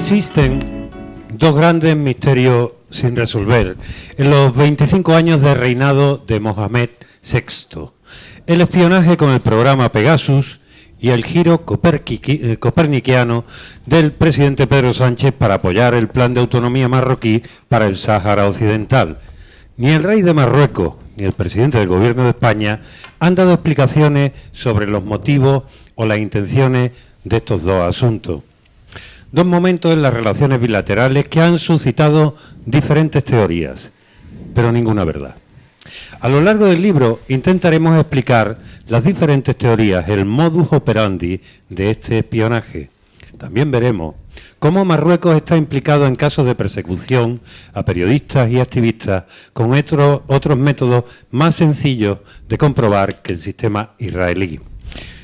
Existen dos grandes misterios sin resolver en los 25 años de reinado de Mohamed VI. El espionaje con el programa Pegasus y el giro copernicano del presidente Pedro Sánchez para apoyar el plan de autonomía marroquí para el Sáhara Occidental. Ni el rey de Marruecos ni el presidente del Gobierno de España han dado explicaciones sobre los motivos o las intenciones de estos dos asuntos. Dos momentos en las relaciones bilaterales que han suscitado diferentes teorías, pero ninguna verdad. A lo largo del libro intentaremos explicar las diferentes teorías, el modus operandi de este espionaje. También veremos cómo Marruecos está implicado en casos de persecución a periodistas y activistas con otros métodos más sencillos de comprobar que el sistema israelí.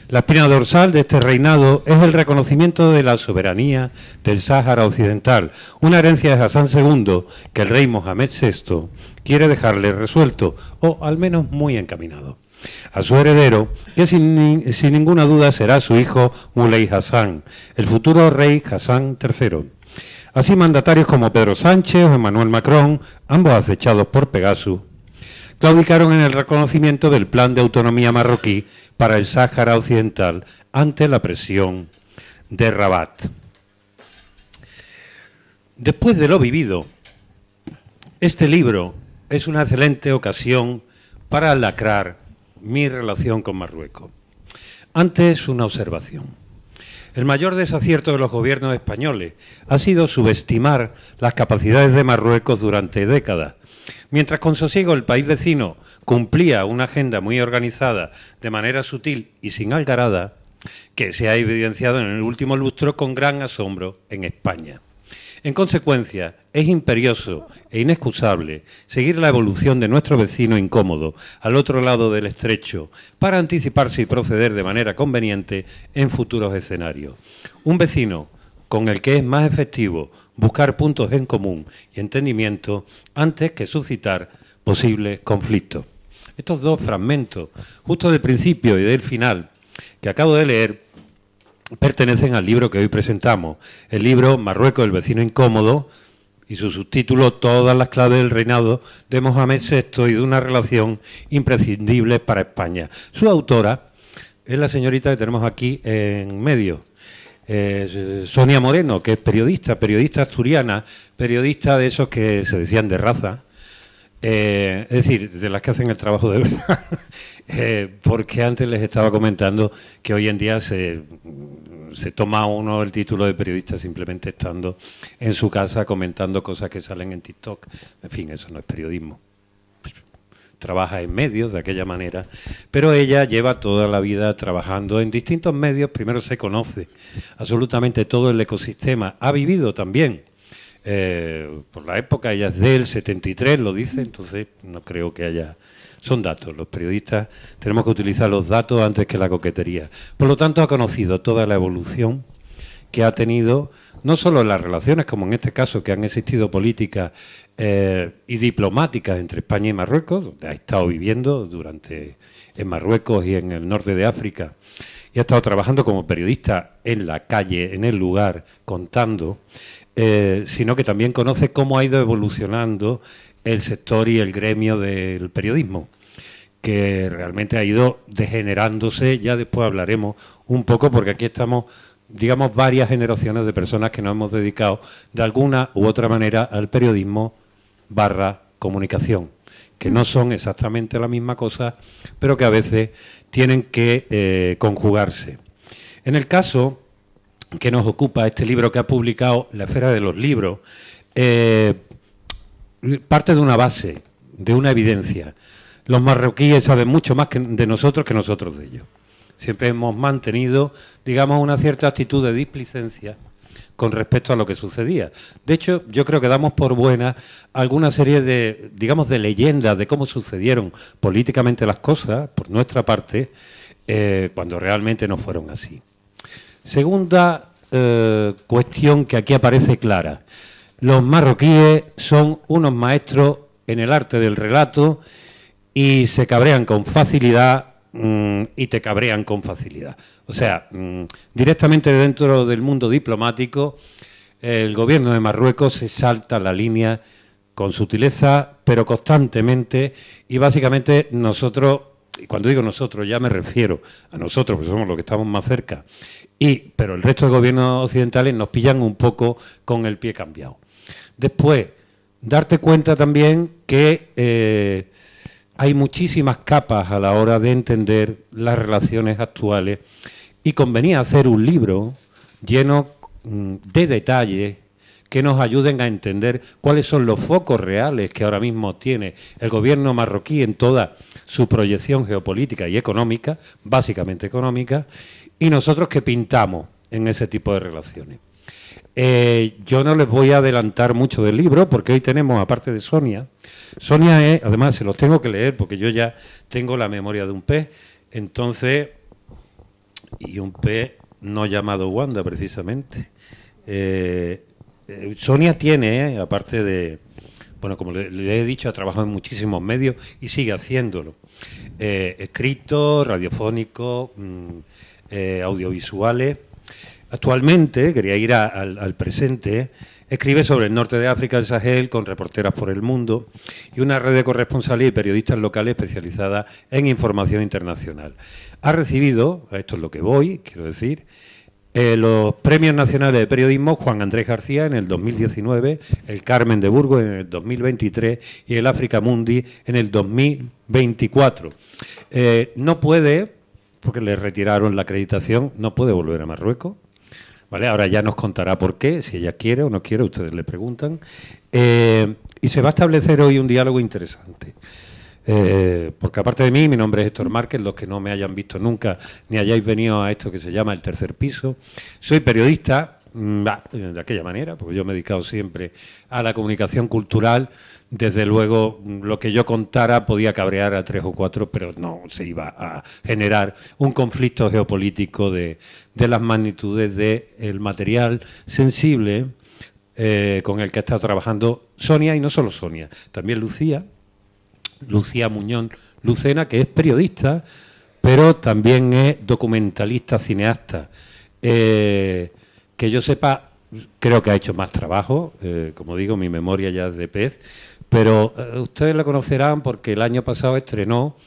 La espina dorsal de este reinado es el reconocimiento de la soberanía del Sáhara Occidental, una herencia de Hassan II que el rey Mohamed VI quiere dejarle resuelto, o al menos muy encaminado. A su heredero, que sin ninguna duda será su hijo Moulay Hassan, el futuro rey Hassan III. Así mandatarios como Pedro Sánchez o Emmanuel Macron, ambos acechados por Pegasus, claudicaron en el reconocimiento del plan de autonomía marroquí para el Sáhara Occidental ante la presión de Rabat. Después de lo vivido, este libro es una excelente ocasión para lacrar mi relación con Marruecos. Antes, una observación. El mayor desacierto de los gobiernos españoles ha sido subestimar las capacidades de Marruecos durante décadas. Mientras con sosiego el país vecino cumplía una agenda muy organizada de manera sutil y sin algarada, que se ha evidenciado en el último lustro con gran asombro en España. En consecuencia, es imperioso e inexcusable seguir la evolución de nuestro vecino incómodo al otro lado del estrecho para anticiparse y proceder de manera conveniente en futuros escenarios. Un vecino con el que es más efectivo buscar puntos en común y entendimiento antes que suscitar posibles conflictos. Estos dos fragmentos, justo del principio y del final, que acabo de leer, pertenecen al libro que hoy presentamos, el libro Marruecos, el vecino incómodo, y su subtítulo Todas las claves del reinado de Mohamed VI y de una relación imprescindible para España. Su autora es la señorita que tenemos aquí en medio, Sonia Moreno, que es periodista asturiana, periodista de esos que se decían de raza, es decir, de las que hacen el trabajo de verdad, porque antes les estaba comentando que hoy en día se toma uno el título de periodista simplemente estando en su casa comentando cosas que salen en TikTok. En fin, eso no es periodismo. Trabaja en medios de aquella manera, pero ella lleva toda la vida trabajando en distintos medios. Primero se conoce absolutamente todo el ecosistema, ha vivido también por la época, ella es del 73, lo dice, entonces no creo que haya... Son datos, los periodistas tenemos que utilizar los datos antes que la coquetería. Por lo tanto, ha conocido toda la evolución que ha tenido, no solo en las relaciones, como en este caso, que han existido políticas y diplomáticas entre España y Marruecos, donde ha estado viviendo en Marruecos y en el norte de África, y ha estado trabajando como periodista en la calle, en el lugar, contando, sino que también conoce cómo ha ido evolucionando el sector y el gremio del periodismo, que realmente ha ido degenerándose. Ya después hablaremos un poco, porque aquí estamos, digamos, varias generaciones de personas que nos hemos dedicado de alguna u otra manera al periodismo / comunicación, que no son exactamente la misma cosa, pero que a veces tienen que conjugarse. En el caso que nos ocupa este libro que ha publicado La Esfera de los Libros, parte de una base, de una evidencia. Los marroquíes saben mucho más de nosotros que nosotros de ellos. Siempre hemos mantenido, digamos, una cierta actitud de displicencia con respecto a lo que sucedía. De hecho, yo creo que damos por buena alguna serie de, digamos, de leyendas de cómo sucedieron políticamente las cosas, por nuestra parte, cuando realmente no fueron así. Segunda cuestión que aquí aparece clara. Los marroquíes son unos maestros en el arte del relato y se cabrean con facilidad y te cabrean con facilidad. O sea, directamente dentro del mundo diplomático, el gobierno de Marruecos se salta la línea con sutileza, pero constantemente, y básicamente nosotros, y cuando digo nosotros ya me refiero a nosotros, que somos los que estamos más cerca, pero el resto de gobiernos occidentales nos pillan un poco con el pie cambiado. Después, darte cuenta también que hay muchísimas capas a la hora de entender las relaciones actuales y convenía hacer un libro lleno de detalles que nos ayuden a entender cuáles son los focos reales que ahora mismo tiene el gobierno marroquí en toda su proyección geopolítica y económica, básicamente económica, y nosotros que pintamos en ese tipo de relaciones. Yo no les voy a adelantar mucho del libro porque hoy tenemos, aparte de Sonia es, además se los tengo que leer porque yo ya tengo la memoria de un pez, entonces, y un pez no llamado Wanda precisamente. Sonia tiene, aparte de, bueno, como le he dicho, ha trabajado en muchísimos medios y sigue haciéndolo. Escritos, radiofónicos, audiovisuales. Actualmente, quería ir al presente, escribe sobre el norte de África, el Sahel, con Reporteras por el Mundo y una red de corresponsales y periodistas locales especializada en información internacional. Ha recibido, a esto es lo que voy, quiero decir, los Premios Nacionales de Periodismo Juan Andrés García en el 2019, el Carmen de Burgos en el 2023 y el Africa Mundi en el 2024. No puede, porque le retiraron la acreditación, no puede volver a Marruecos. ¿Vale? Ahora ya nos contará por qué, si ella quiere o no quiere, ustedes le preguntan. Y se va a establecer hoy un diálogo interesante. Porque aparte de mí, mi nombre es Héctor Márquez, los que no me hayan visto nunca ni hayáis venido a esto que se llama El Tercer Piso. Soy periodista, de aquella manera, porque yo me he dedicado siempre a la comunicación cultural. Desde luego, lo que yo contara podía cabrear a 3 o 4, pero no se iba a generar un conflicto geopolítico de las magnitudes del material sensible con el que ha estado trabajando Sonia, y no solo Sonia, también Lucía Muñoz Lucena, que es periodista, pero también es documentalista, cineasta. Que yo sepa, creo que ha hecho más trabajo, como digo, mi memoria ya es de pez, pero ustedes la conocerán porque el año pasado estrenó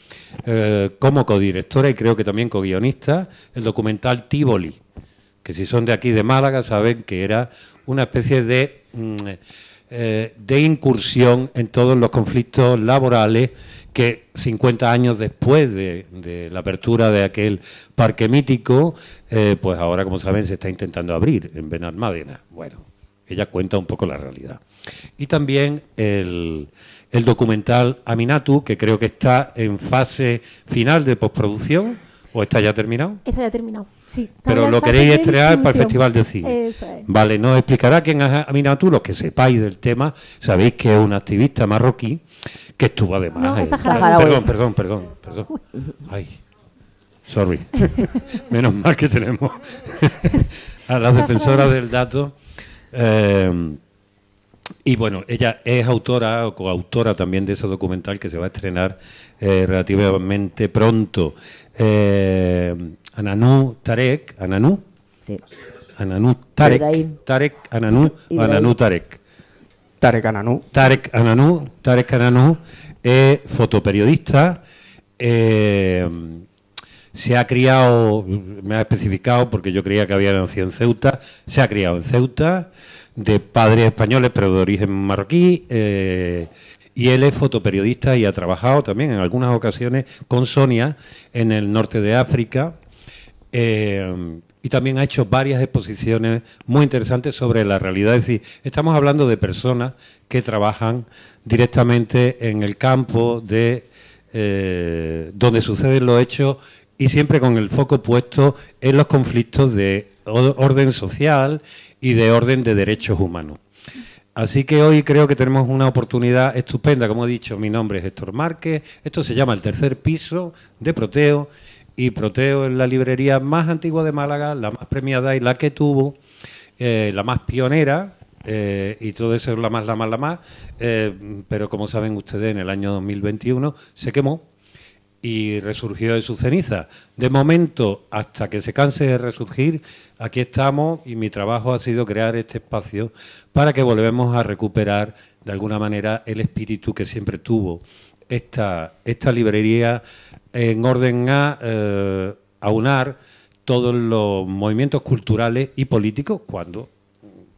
como codirectora y creo que también co-guionista el documental Tívoli, que si son de aquí de Málaga saben que era una especie de incursión en todos los conflictos laborales que 50 años después de la apertura de aquel parque mítico, pues ahora, como saben, se está intentando abrir en Benalmádena. Bueno, ella cuenta un poco la realidad. Y también el documental Aminatu, que creo que está en fase final de postproducción, ¿o está ya terminado? Está ya terminado, sí. Pero lo queréis estrenar para el Festival de Cine. Eso es. Vale, nos explicará quién es Aminatu. Los que sepáis del tema, sabéis que es una activista marroquí que estuvo además... No, es saharaui. Perdón. Ay, sorry. Menos mal que tenemos a las defensoras del dato. Y bueno, ella es autora o coautora también de ese documental que se va a estrenar relativamente pronto. Ananú Tarek, ¿Ananú? Sí. Ananú Tarek. Tarek Ananú o Ananú Tarek. Tarek Ananú. Tarek Ananú es fotoperiodista. Se ha criado, me ha especificado porque yo creía que había nacido en Ceuta, se ha criado en Ceuta, de padres españoles pero de origen marroquí, y él es fotoperiodista y ha trabajado también en algunas ocasiones con Sonia en el norte de África, y también ha hecho varias exposiciones muy interesantes sobre la realidad. Es decir, estamos hablando de personas que trabajan directamente en el campo de donde suceden los hechos y siempre con el foco puesto en los conflictos de orden social y de orden de derechos humanos. Así que hoy creo que tenemos una oportunidad estupenda. Como he dicho, mi nombre es Héctor Márquez. Esto se llama El Tercer Piso de Proteo. Y Proteo es la librería más antigua de Málaga, la más premiada y la que tuvo, la más pionera, y todo eso es la más. Pero como saben ustedes, en el año 2021 se quemó. y resurgió de su ceniza. De momento, hasta que se canse de resurgir, aquí estamos y mi trabajo ha sido crear este espacio para que volvamos a recuperar de alguna manera el espíritu que siempre tuvo esta librería en orden a aunar todos los movimientos culturales y políticos cuando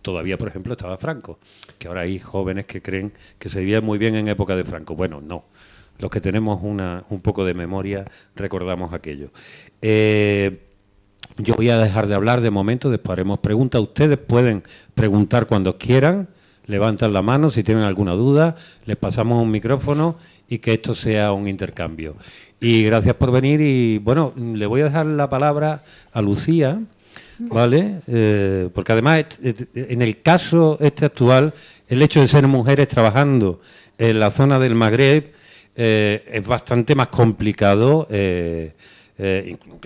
todavía, por ejemplo, estaba Franco, que ahora hay jóvenes que creen que se vivía muy bien en época de Franco. Bueno, no. Los que tenemos un poco de memoria recordamos aquello. Yo voy a dejar de hablar de momento, después haremos preguntas. Ustedes pueden preguntar cuando quieran, levantan la mano si tienen alguna duda, les pasamos un micrófono y que esto sea un intercambio. Y gracias por venir y, bueno, le voy a dejar la palabra a Lucía, ¿vale? Porque además, en el caso actual, el hecho de ser mujeres trabajando en la zona del Magreb es bastante más complicado que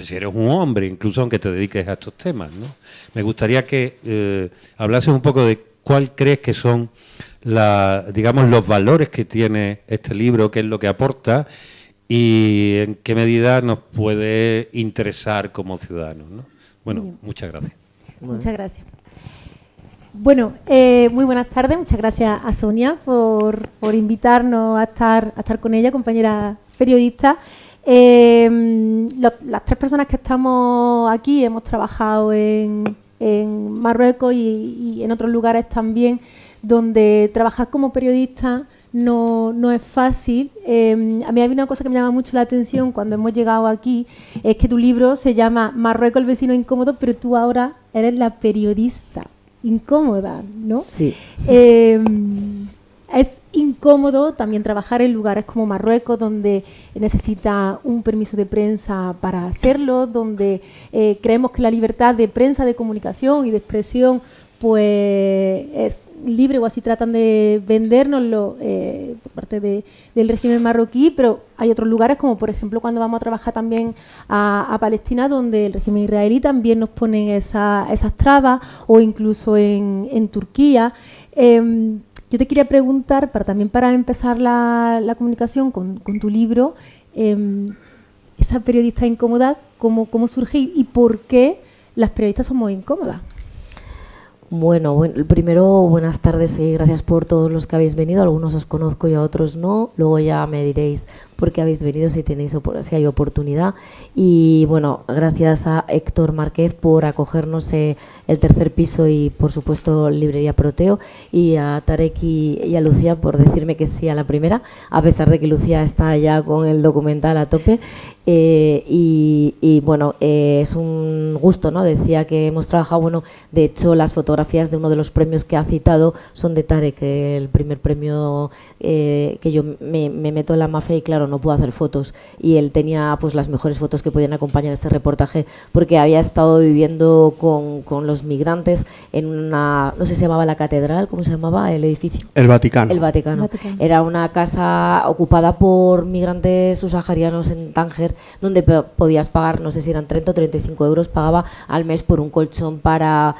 si eres un hombre, incluso aunque te dediques a estos temas, ¿no? Me gustaría que hablases un poco de cuál crees que son digamos, los valores que tiene este libro, qué es lo que aporta y en qué medida nos puede interesar como ciudadanos, ¿no? Bueno, muchas gracias. Muchas gracias. Bueno, muy buenas tardes. Muchas gracias a Sonia por invitarnos a estar con ella, compañera periodista. Las tres personas que estamos aquí hemos trabajado en Marruecos y en otros lugares también, donde trabajar como periodista no es fácil. A mí hay una cosa que me llama mucho la atención cuando hemos llegado aquí, es que tu libro se llama Marruecos, el vecino incómodo, pero tú ahora eres la periodista incómoda, ¿no? Sí. Es incómodo también trabajar en lugares como Marruecos, donde necesita un permiso de prensa para hacerlo, donde creemos que la libertad de prensa, de comunicación y de expresión pues es libre, o así tratan de vendérnoslo por parte del régimen marroquí, pero hay otros lugares, como por ejemplo cuando vamos a trabajar también a Palestina, donde el régimen israelí también nos pone esas trabas, o incluso en Turquía. Yo te quería preguntar, también para empezar la comunicación con tu libro, esa periodista incómoda, ¿cómo surge y por qué las periodistas somos incómodas? Bueno, primero, buenas tardes y gracias por todos los que habéis venido. Algunos os conozco y a otros no. Luego ya me diréis por qué habéis venido, si hay oportunidad. Y bueno, gracias a Héctor Márquez por acogernos el tercer piso y por supuesto Librería Proteo, y a Tarek y a Lucía por decirme que sí a la primera, a pesar de que Lucía está ya con el documental a tope. Y bueno, es un gusto, ¿no? Decía que hemos trabajado, bueno, de hecho las fotografías de uno de los premios que ha citado son de Tarek, el primer premio que yo me meto en la mafia y claro, no puedo hacer fotos, y él tenía pues las mejores fotos que podían acompañar este reportaje, porque había estado viviendo con los migrantes en una, no sé si se llamaba la catedral, ¿cómo se llamaba el edificio? El Vaticano. El Vaticano. Era una casa ocupada por migrantes subsaharianos en Tánger, donde podías pagar, no sé si eran 30 o 35 euros, pagaba al mes por un colchón para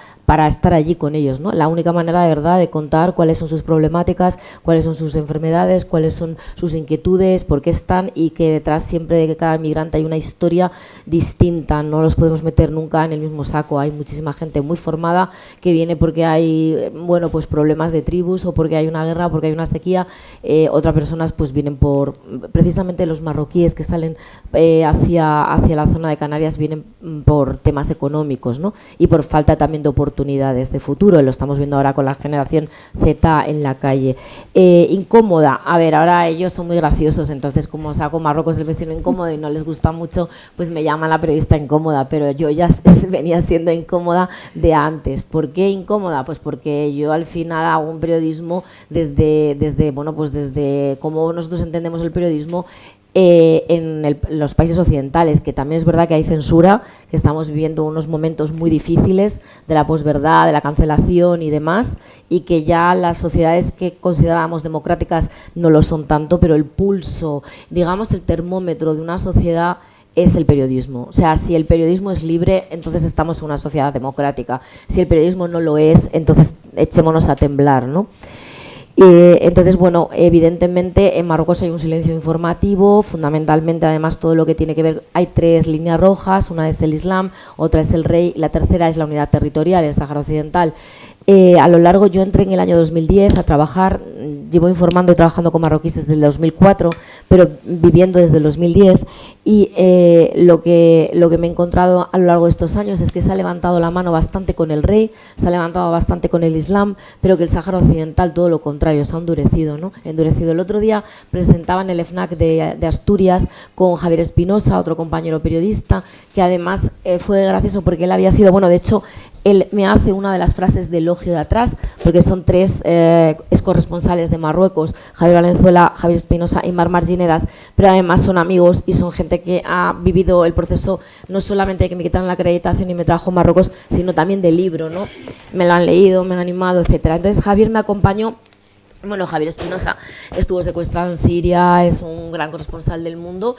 estar allí con ellos, ¿no? La única manera de verdad de contar cuáles son sus problemáticas, cuáles son sus enfermedades, cuáles son sus inquietudes, por qué están, y que detrás siempre de cada migrante hay una historia distinta, no los podemos meter nunca en el mismo saco. Hay muchísima gente muy formada que viene porque hay, bueno, pues problemas de tribus, o porque hay una guerra, porque hay una sequía. Otras personas pues vienen por, precisamente los marroquíes que salen hacia la zona de Canarias, vienen por temas económicos, ¿no? Y por falta también de oportunidades de futuro. Lo estamos viendo ahora con la generación Z en la calle. Incómoda. A ver, ahora ellos son muy graciosos, entonces como saco Marruecos el vecino incómodo y no les gusta mucho, pues me llaman la periodista incómoda, pero yo ya venía siendo incómoda de antes. ¿Por qué incómoda? Pues porque yo al final hago un periodismo desde bueno, pues desde cómo nosotros entendemos el periodismo en los países occidentales, que también es verdad que hay censura, que estamos viviendo unos momentos muy difíciles de la posverdad, de la cancelación y demás, y que ya las sociedades que considerábamos democráticas no lo son tanto, pero el pulso, digamos el termómetro de una sociedad es el periodismo. O sea, si el periodismo es libre, entonces estamos en una sociedad democrática. Si el periodismo no lo es, entonces echémonos a temblar, ¿no? Entonces, bueno, evidentemente en Marruecos hay un silencio informativo, fundamentalmente además todo lo que tiene que ver, hay 3 líneas rojas, una es el Islam, otra es el rey, la tercera es la unidad territorial, el Sáhara Occidental. A lo largo, yo entré en el año 2010 a trabajar, llevo informando y trabajando con marroquíes desde el 2004, pero viviendo desde el 2010, y lo que me he encontrado a lo largo de estos años es que se ha levantado la mano bastante con el rey, se ha levantado bastante con el Islam, pero que el Sáhara Occidental todo lo contrario, se ha endurecido, ¿no? Endurecido. El otro día presentaban el FNAC de Asturias con Javier Espinosa, otro compañero periodista, que además fue gracioso porque él había sido, bueno, de hecho, él me hace una de las frases de elogio de atrás, porque son 3 excorresponsales de Marruecos, Javier Valenzuela, Javier Espinosa y Mar Marginedas, pero además son amigos y son gente que ha vivido el proceso no solamente de que me quitaran la acreditación y me trajo a Marruecos, sino también del libro, ¿no? Me lo han leído, me han animado, etcétera. Entonces Javier me acompañó. Bueno, Javier Espinosa estuvo secuestrado en Siria, es un gran corresponsal del mundo,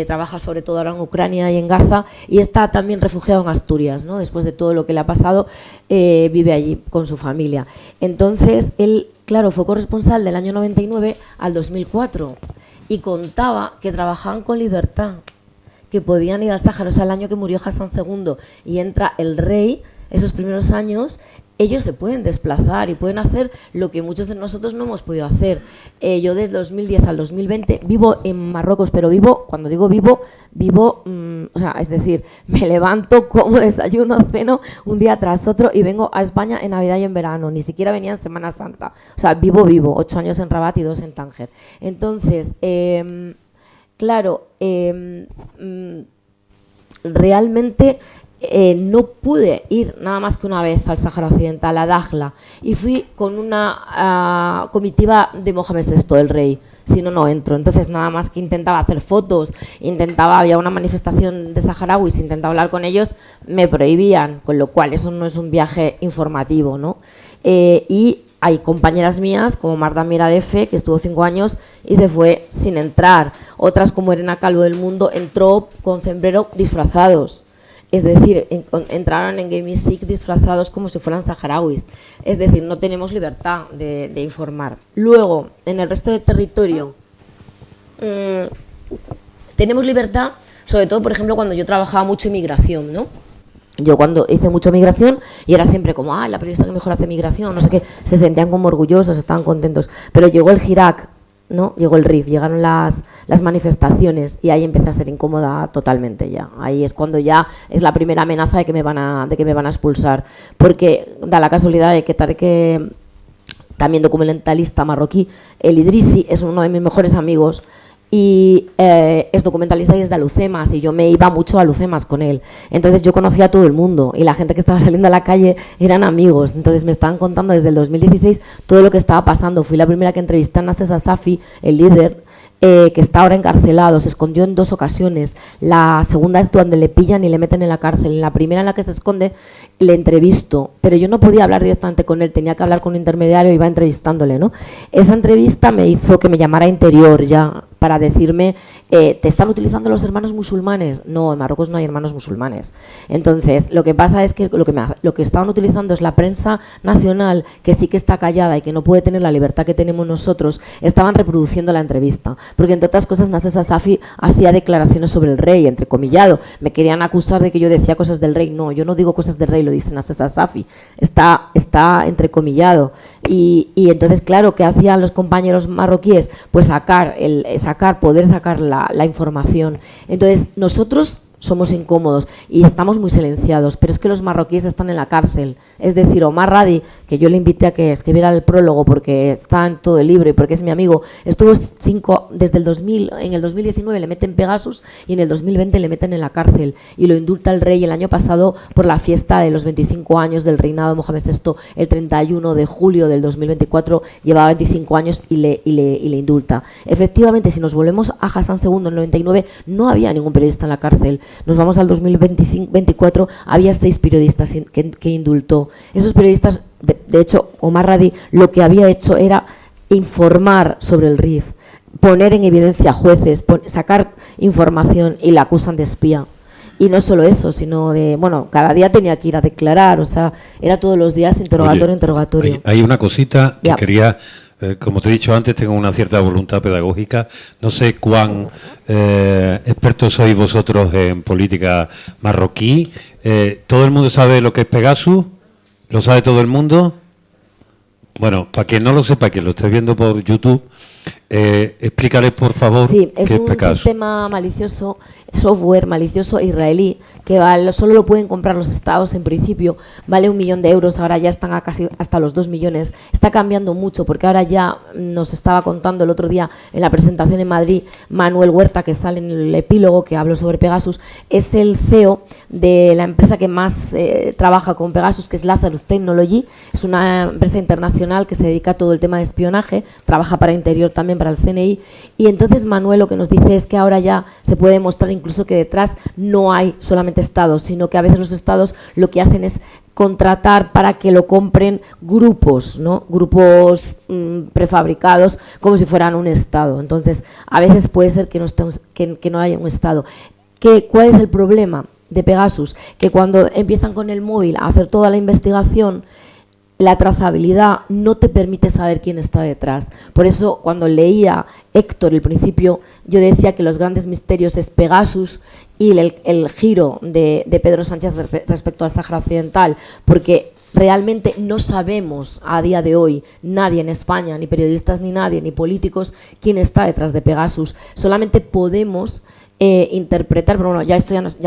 trabaja sobre todo ahora en Ucrania y en Gaza, y está también refugiado en Asturias, ¿no? Después de todo lo que le ha pasado, vive allí con su familia. Entonces, él, claro, fue corresponsal del año 99 al 2004 y contaba que trabajaban con libertad, que podían ir al Sáhara. O sea, el año que murió Hassan II y entra el rey, esos primeros años, ellos se pueden desplazar y pueden hacer lo que muchos de nosotros no hemos podido hacer. Yo desde 2010 al 2020 vivo en Marruecos, pero vivo, cuando digo vivo, o sea, es decir, me levanto, como desayuno, ceno un día tras otro y vengo a España en Navidad y en verano, ni siquiera venía en Semana Santa. O sea, vivo, 8 años en Rabat y 2 en Tánger. Entonces, claro, realmente no pude ir nada más que una vez al Sáhara Occidental, a Dakhla, y fui con una comitiva de Mohamed VI, el rey. Si no, no entro. Entonces, nada más que intentaba hacer fotos, había una manifestación de saharauis, intentaba hablar con ellos, me prohibían, con lo cual eso no es un viaje informativo, ¿no? Y hay compañeras mías, como Marta Miradefe, que estuvo 5 años y se fue sin entrar. Otras, como Elena Calvo del Mundo, entró con sombrero disfrazados. Es decir, entraron en Game Sick disfrazados como si fueran saharauis. Es decir, no tenemos libertad de informar. Luego, en el resto del territorio, tenemos libertad, sobre todo, por ejemplo, cuando yo trabajaba mucho en migración, ¿no? Yo cuando hice mucha migración, y era siempre como, la periodista que mejor hace migración, no sé qué, se sentían como orgullosos, estaban contentos. Pero llegó el Hirak, ¿no? Llegó el RIF, llegaron las manifestaciones y ahí empecé a ser incómoda totalmente ya. Ahí es cuando ya es la primera amenaza de que me van a expulsar, porque da la casualidad de que Tarek, también documentalista marroquí, el Idrisi, es uno de mis mejores amigos y es documentalista y es de Alucemas, y yo me iba mucho a Alucemas con él. Entonces yo conocía a todo el mundo y la gente que estaba saliendo a la calle eran amigos. Entonces me estaban contando desde el 2016 todo lo que estaba pasando. Fui la primera que entrevisté a Nasser Safi, el líder, que está ahora encarcelado, se escondió en 2 ocasiones. La segunda es donde le pillan y le meten en la cárcel. En la primera, en la que se esconde, le entrevisto, pero yo no podía hablar directamente con él, tenía que hablar con un intermediario y iba entrevistándole, ¿no? Esa entrevista me hizo que me llamara a Interior ya, para decirme, ¿te están utilizando los hermanos musulmanes? No, en Marruecos no hay hermanos musulmanes. Entonces, lo que pasa es que lo que estaban utilizando es la prensa nacional, que sí que está callada y que no puede tener la libertad que tenemos nosotros, estaban reproduciendo la entrevista. Porque, entre otras cosas, Nasser Safi hacía declaraciones sobre el rey, entrecomillado. Me querían acusar de que yo decía cosas del rey. No, yo no digo cosas del rey, lo dice Nasser Safi. Está entrecomillado. Y entonces, claro, ¿qué hacían los compañeros marroquíes? Pues poder sacar la información. Entonces, nosotros somos incómodos y estamos muy silenciados, pero es que los marroquíes están en la cárcel. Es decir, Omar Radi, que yo le invité a que escribiera el prólogo porque está en todo el libro y porque es mi amigo, estuvo desde el 2000, en el 2019 le meten Pegasus y en el 2020 le meten en la cárcel y lo indulta el rey el año pasado por la fiesta de los 25 años del reinado de Mohamed VI, el 31 de julio del 2024, llevaba 25 años y le indulta. Efectivamente, si nos volvemos a Hassan II en el 99, no había ningún periodista en la cárcel. Nos vamos al 2024, había 6 periodistas que indultó. Esos periodistas, de hecho, Omar Radi lo que había hecho era informar sobre el RIF, poner en evidencia a jueces, sacar información, y la acusan de espía. Y no solo eso, sino cada día tenía que ir a declarar, o sea, era todos los días interrogatorio. Hay una cosita que quería como te he dicho antes, tengo una cierta voluntad pedagógica. No sé cuán expertos sois vosotros en política marroquí. ¿Todo el mundo sabe lo que es Pegasus? ¿Lo sabe todo el mundo? Bueno, para quien no lo sepa, que lo esté viendo por YouTube, explícale, por favor, sí, es qué es un Pegasus. sistema malicioso, software malicioso israelí, que solo lo pueden comprar los estados en principio, vale 1 millón de euros, ahora ya están a casi hasta los 2 millones. Está cambiando mucho, porque ahora ya nos estaba contando el otro día en la presentación en Madrid, Manuel Huerta, que sale en el epílogo que habló sobre Pegasus, es el CEO de la empresa que más trabaja con Pegasus, que es Lazarus Technology. Es una empresa internacional que se dedica a todo el tema de espionaje, trabaja para Interior también, para el CNI, y entonces Manuel lo que nos dice es que ahora ya se puede demostrar incluso que detrás no hay solamente estados, sino que a veces los estados lo que hacen es contratar para que lo compren grupos, ¿no? Grupos prefabricados, como si fueran un estado. Entonces, a veces puede ser que no haya un estado. ¿Cuál es el problema de Pegasus? Que cuando empiezan con el móvil a hacer toda la investigación, la trazabilidad no te permite saber quién está detrás. Por eso, cuando leía Héctor el principio, yo decía que los grandes misterios es Pegasus y el giro de Pedro Sánchez respecto al Sáhara Occidental, porque realmente no sabemos a día de hoy, nadie en España, ni periodistas ni nadie, ni políticos, quién está detrás de Pegasus. Solamente podemos interpretar, pero bueno, ya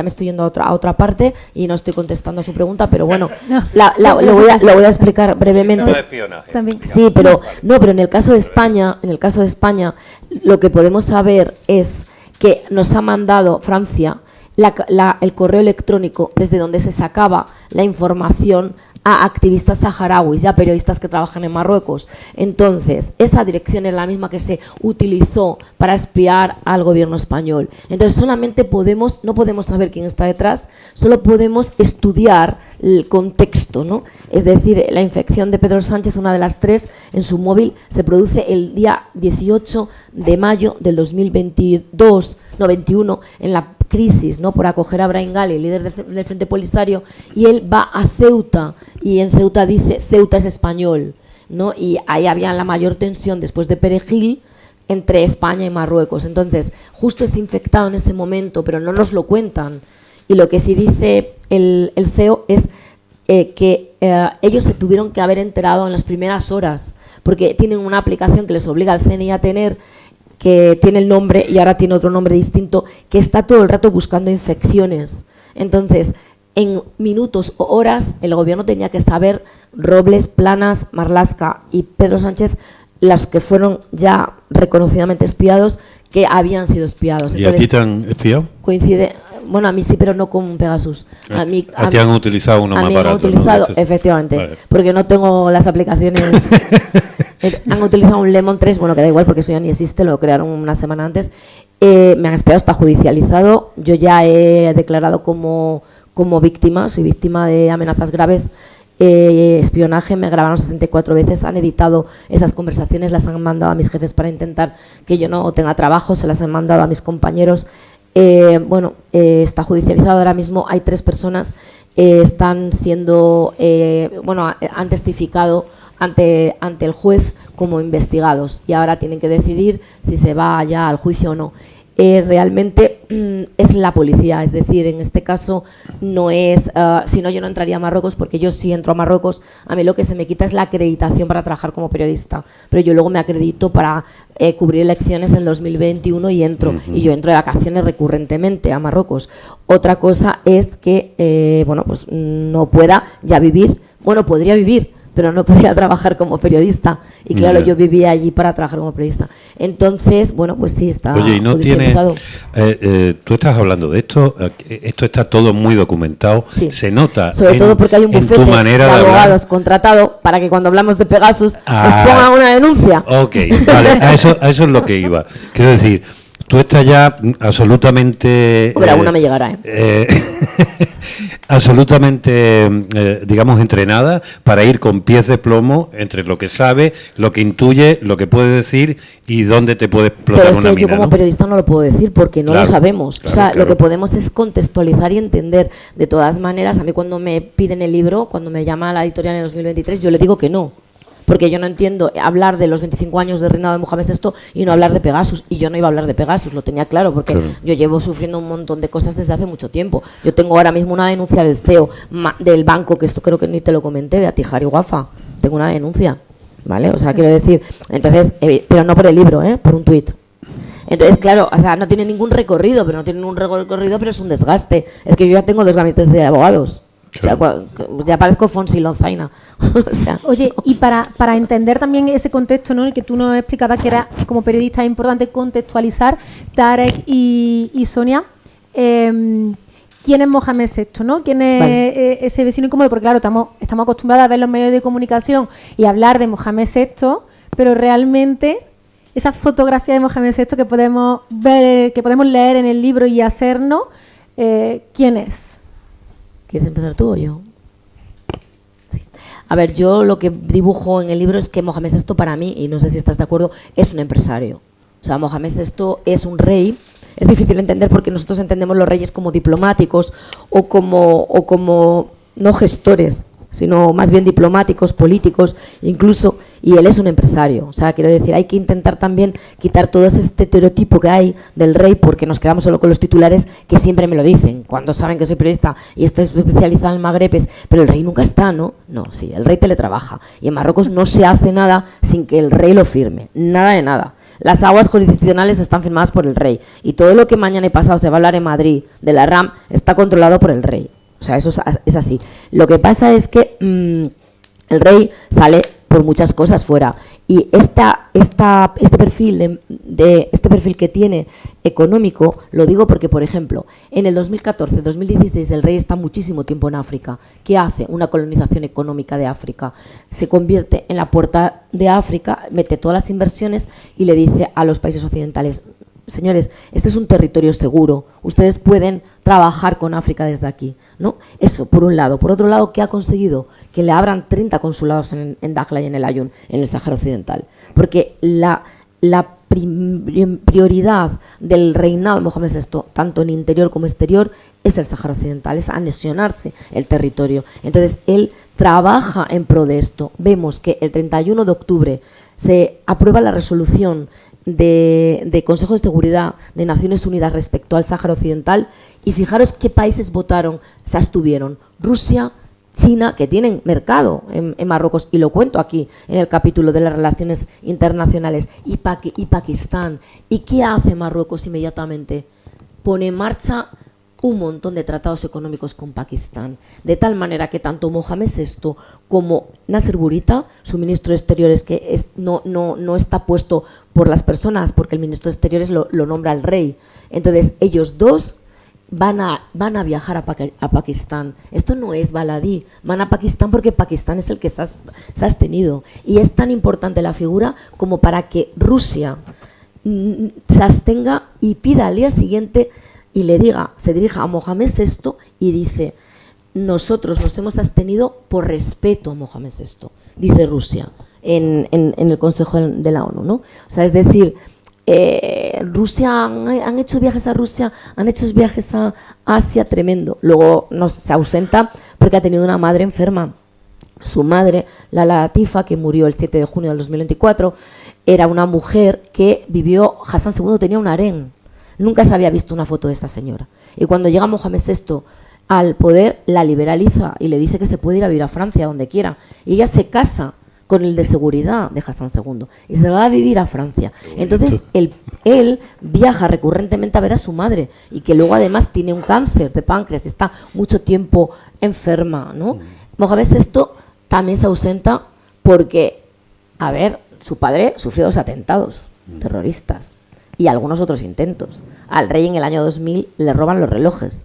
me estoy yendo a otra parte y no estoy contestando a su pregunta, pero bueno, lo voy a explicar brevemente. También. Sí, pero en el caso de España, lo que podemos saber es que nos ha mandado Francia el correo electrónico desde donde se sacaba la información a activistas saharauis y a periodistas que trabajan en Marruecos. Entonces, esa dirección es la misma que se utilizó para espiar al gobierno español. Entonces, solamente no podemos saber quién está detrás, solo podemos estudiar el contexto, ¿no? Es decir, la infección de Pedro Sánchez, una de las 3, en su móvil, se produce el día 18 de mayo del 21, en la crisis, ¿no?, por acoger a Brahim Ghali, líder del Frente Polisario, y él va a Ceuta, y en Ceuta dice, Ceuta es español, ¿no? Y ahí había la mayor tensión después de Perejil entre España y Marruecos. Entonces, justo es infectado en ese momento, pero no nos lo cuentan. Y lo que sí dice el CEO es que ellos se tuvieron que haber enterado en las primeras horas, porque tienen una aplicación que les obliga al CNI a tener, que tiene el nombre y ahora tiene otro nombre distinto, que está todo el rato buscando infecciones. Entonces, en minutos o horas, el gobierno tenía que saber, Robles, Planas, Marlaska y Pedro Sánchez, los que fueron ya reconocidamente espiados, que habían sido espiados. ¿Y a ti te han espiado? Coincide, bueno, a mí sí, pero no con Pegasus. A ti han utilizado uno más barato. Han utilizado, ¿no? Efectivamente, vale. Porque no tengo las aplicaciones. Han utilizado un Lemon 3, bueno, que da igual porque eso ya ni existe, lo crearon una semana antes. Me han espiado, está judicializado. Yo ya he declarado como víctima, soy víctima de amenazas graves, espionaje. Me grabaron 64 veces, han editado esas conversaciones, las han mandado a mis jefes para intentar que yo no tenga trabajo, se las han mandado a mis compañeros. Está judicializado ahora mismo, hay 3 personas, están siendo, han testificado ante el juez como investigados y ahora tienen que decidir si se va ya al juicio o no. Realmente es la policía, es decir, en este caso no es, si no yo no entraría a Marruecos, porque yo sí entro a Marruecos, a mí lo que se me quita es la acreditación para trabajar como periodista, pero yo luego me acredito para cubrir elecciones en 2021 y entro, y yo entro de vacaciones recurrentemente a Marruecos. Otra cosa es que, no pueda ya vivir, podría vivir, pero no podía trabajar como periodista. Y claro, yo vivía allí para trabajar como periodista. Entonces, pues sí, está. Oye, ¿y no tiene? Tú estás hablando de esto, esto está todo muy documentado, sí. Se nota. Sobre todo porque hay un bufete de abogados contratado para que cuando hablamos de Pegasus les pongan una denuncia. Ok, vale, a eso es lo que iba. Quiero decir, tú estás ya absolutamente... Hombre, alguna me llegará, absolutamente, digamos, entrenada para ir con pies de plomo entre lo que sabe, lo que intuye, lo que puede decir y dónde te puede explotar una mina. Pero es que yo como periodista no lo puedo decir porque no lo sabemos. Claro. Lo que podemos es contextualizar y entender. De todas maneras, a mí cuando me piden el libro, cuando me llama la editorial en el 2023, yo le digo que no. porque yo no entiendo hablar de los 25 años de reinado de Mohamed VI y no hablar de Pegasus, y yo no iba a hablar de Pegasus, lo tenía claro, porque yo llevo sufriendo un montón de cosas desde hace mucho tiempo. Yo tengo ahora mismo una denuncia del CEO del banco, que esto creo que ni te lo comenté, de Atihar y Wafa, tengo una denuncia, ¿vale? O sea, quiero decir, entonces, pero no por el libro, por un tuit. Entonces, claro, o sea, no tiene ningún recorrido, pero es un desgaste. Es que yo ya tengo 2 gabinetes de abogados. O sea, ya parezco Fonsi Lozaina. O sea, oye, y para entender también ese contexto, ¿no?, el que tú nos explicabas que era, como periodista, es importante contextualizar, Tarek y Sonia, ¿quién es Mohamed VI, ¿no? ¿Quién es ese vecino incómodo? Porque claro, estamos acostumbrados a ver los medios de comunicación y hablar de Mohamed VI, pero realmente esa fotografía de Mohamed VI que podemos ver, que podemos leer en el libro y hacernos, ¿quién es? ¿Quieres empezar tú o yo? Sí. A ver, yo lo que dibujo en el libro es que Mohamed VI para mí, y no sé si estás de acuerdo, es un empresario. O sea, Mohamed VI es un rey. Es difícil entender porque nosotros entendemos los reyes como diplomáticos o como no gestores, sino más bien diplomáticos, políticos, incluso, y él es un empresario. O sea, quiero decir, hay que intentar también quitar todo ese estereotipo que hay del rey, porque nos quedamos solo con los titulares que siempre me lo dicen, cuando saben que soy periodista y estoy especializada en Magreb, pero el rey nunca está, ¿no? No, sí, el rey teletrabaja, y en Marruecos no se hace nada sin que el rey lo firme, nada de nada. Las aguas jurisdiccionales están firmadas por el rey, y todo lo que mañana y pasado se va a hablar en Madrid de la RAM está controlado por el rey. O sea, eso es así. Lo que pasa es que el rey sale por muchas cosas fuera, y este perfil este perfil que tiene económico, lo digo porque, por ejemplo, en el 2014-2016 el rey está muchísimo tiempo en África. ¿Qué hace? Una colonización económica de África. Se convierte en la puerta de África, mete todas las inversiones y le dice a los países occidentales: señores, este es un territorio seguro, ustedes pueden trabajar con África desde aquí, ¿no? Eso, por un lado. Por otro lado, ¿qué ha conseguido? Que le abran 30 consulados en Dakhla y en el Ayun, en el Sáhara Occidental. Porque la prioridad del reinado de Mohamed VI, tanto en interior como exterior, es el Sáhara Occidental, es anexionarse el territorio. Entonces, él trabaja en pro de esto. Vemos que el 31 de octubre se aprueba la resolución de Consejo de Seguridad de Naciones Unidas respecto al Sáhara Occidental, y fijaros qué países votaron, se abstuvieron: Rusia, China, que tienen mercado en Marruecos, y lo cuento aquí en el capítulo de las relaciones internacionales, y Pakistán. ¿Y qué hace Marruecos inmediatamente? Pone en marcha un montón de tratados económicos con Pakistán, de tal manera que tanto Mohamed VI como Nasser Bourita, su ministro de Exteriores, que no está puesto por las personas, porque el ministro de Exteriores lo nombra el rey. Entonces, ellos dos van a viajar a Pakistán. Esto no es baladí, van a Pakistán porque Pakistán es el que se ha abstenido. Y es tan importante la figura como para que Rusia se abstenga y pida al día siguiente y se dirija a Mohamed VI y dice: nosotros nos hemos abstenido por respeto a Mohamed VI, dice Rusia en el Consejo de la ONU, ¿no? O sea, es decir, Rusia, han hecho viajes a Rusia, han hecho viajes a Asia, tremendo. Luego se ausenta porque ha tenido una madre enferma. Su madre, Lala Latifa, que murió el 7 de junio del 2024, era una mujer que vivió, Hassan II tenía un harén. Nunca se había visto una foto de esta señora. Y cuando llega Mohamed VI al poder, la liberaliza y le dice que se puede ir a vivir a Francia, donde quiera. Y ella se casa con el de seguridad de Hassan II y se va a vivir a Francia. Entonces él viaja recurrentemente a ver a su madre, y que luego además tiene un cáncer de páncreas y está mucho tiempo enferma, ¿no? Mohamed VI también se ausenta porque, a ver, su padre sufrió 2 atentados terroristas y algunos otros intentos. Al rey en el año 2000 le roban los relojes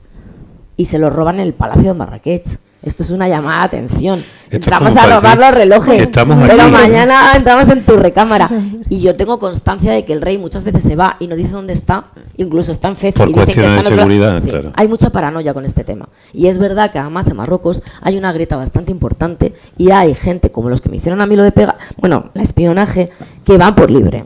y se los roban en el Palacio de Marrakech. Esto es una llamada de atención. Entramos a robar los relojes, pero mañana entramos en tu recámara. Y yo tengo constancia de que el rey muchas veces se va y no dice dónde está, incluso está en Fez. Por y dicen que está de seguridad, sí, claro. Hay mucha paranoia con este tema. Y es verdad que además en Marruecos hay una grieta bastante importante, y hay gente como los que me hicieron a mí lo de el espionaje, que van por libre.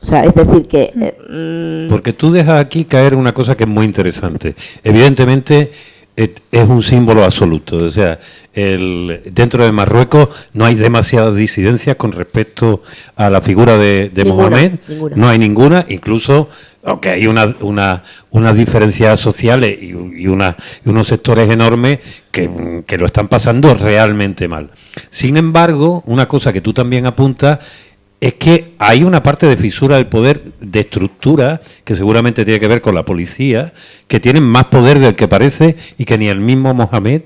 O sea, es decir que... Porque tú dejas aquí caer una cosa que es muy interesante. Evidentemente, es un símbolo absoluto. O sea, dentro de Marruecos no hay demasiadas disidencias con respecto a la figura de Mohamed. Ninguna. No hay ninguna, incluso aunque hay unas diferencias sociales y unos sectores enormes que lo están pasando realmente mal. Sin embargo, una cosa que tú también apuntas es que hay una parte de fisura del poder, de estructura, que seguramente tiene que ver con la policía, que tienen más poder del que parece y que ni el mismo Mohamed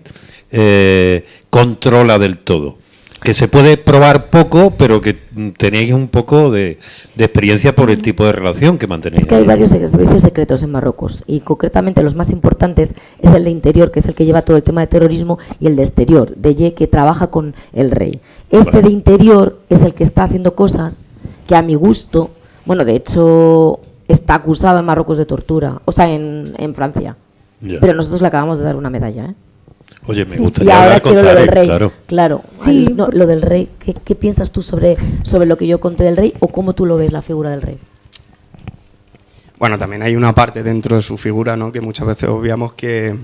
controla del todo. Que se puede probar poco, pero que tenéis un poco de experiencia por el tipo de relación que mantenéis. Es que hay varios servicios secretos en Marruecos y concretamente los más importantes es el de interior, que es el que lleva todo el tema de terrorismo, y el de exterior, que trabaja con el rey. De interior es el que está haciendo cosas que a mi gusto, bueno, de hecho está acusado en Marruecos de tortura, o sea, en Francia. Ya. Pero nosotros le acabamos de dar una medalla, ¿eh? Oye, me gustaría y ahora hablar con quiero Tarek, lo del rey. Claro. Sí, lo del rey. ¿Qué piensas tú sobre lo que yo conté del rey o cómo tú lo ves, la figura del rey? Bueno, también hay una parte dentro de su figura, ¿no?, que muchas veces obviamos que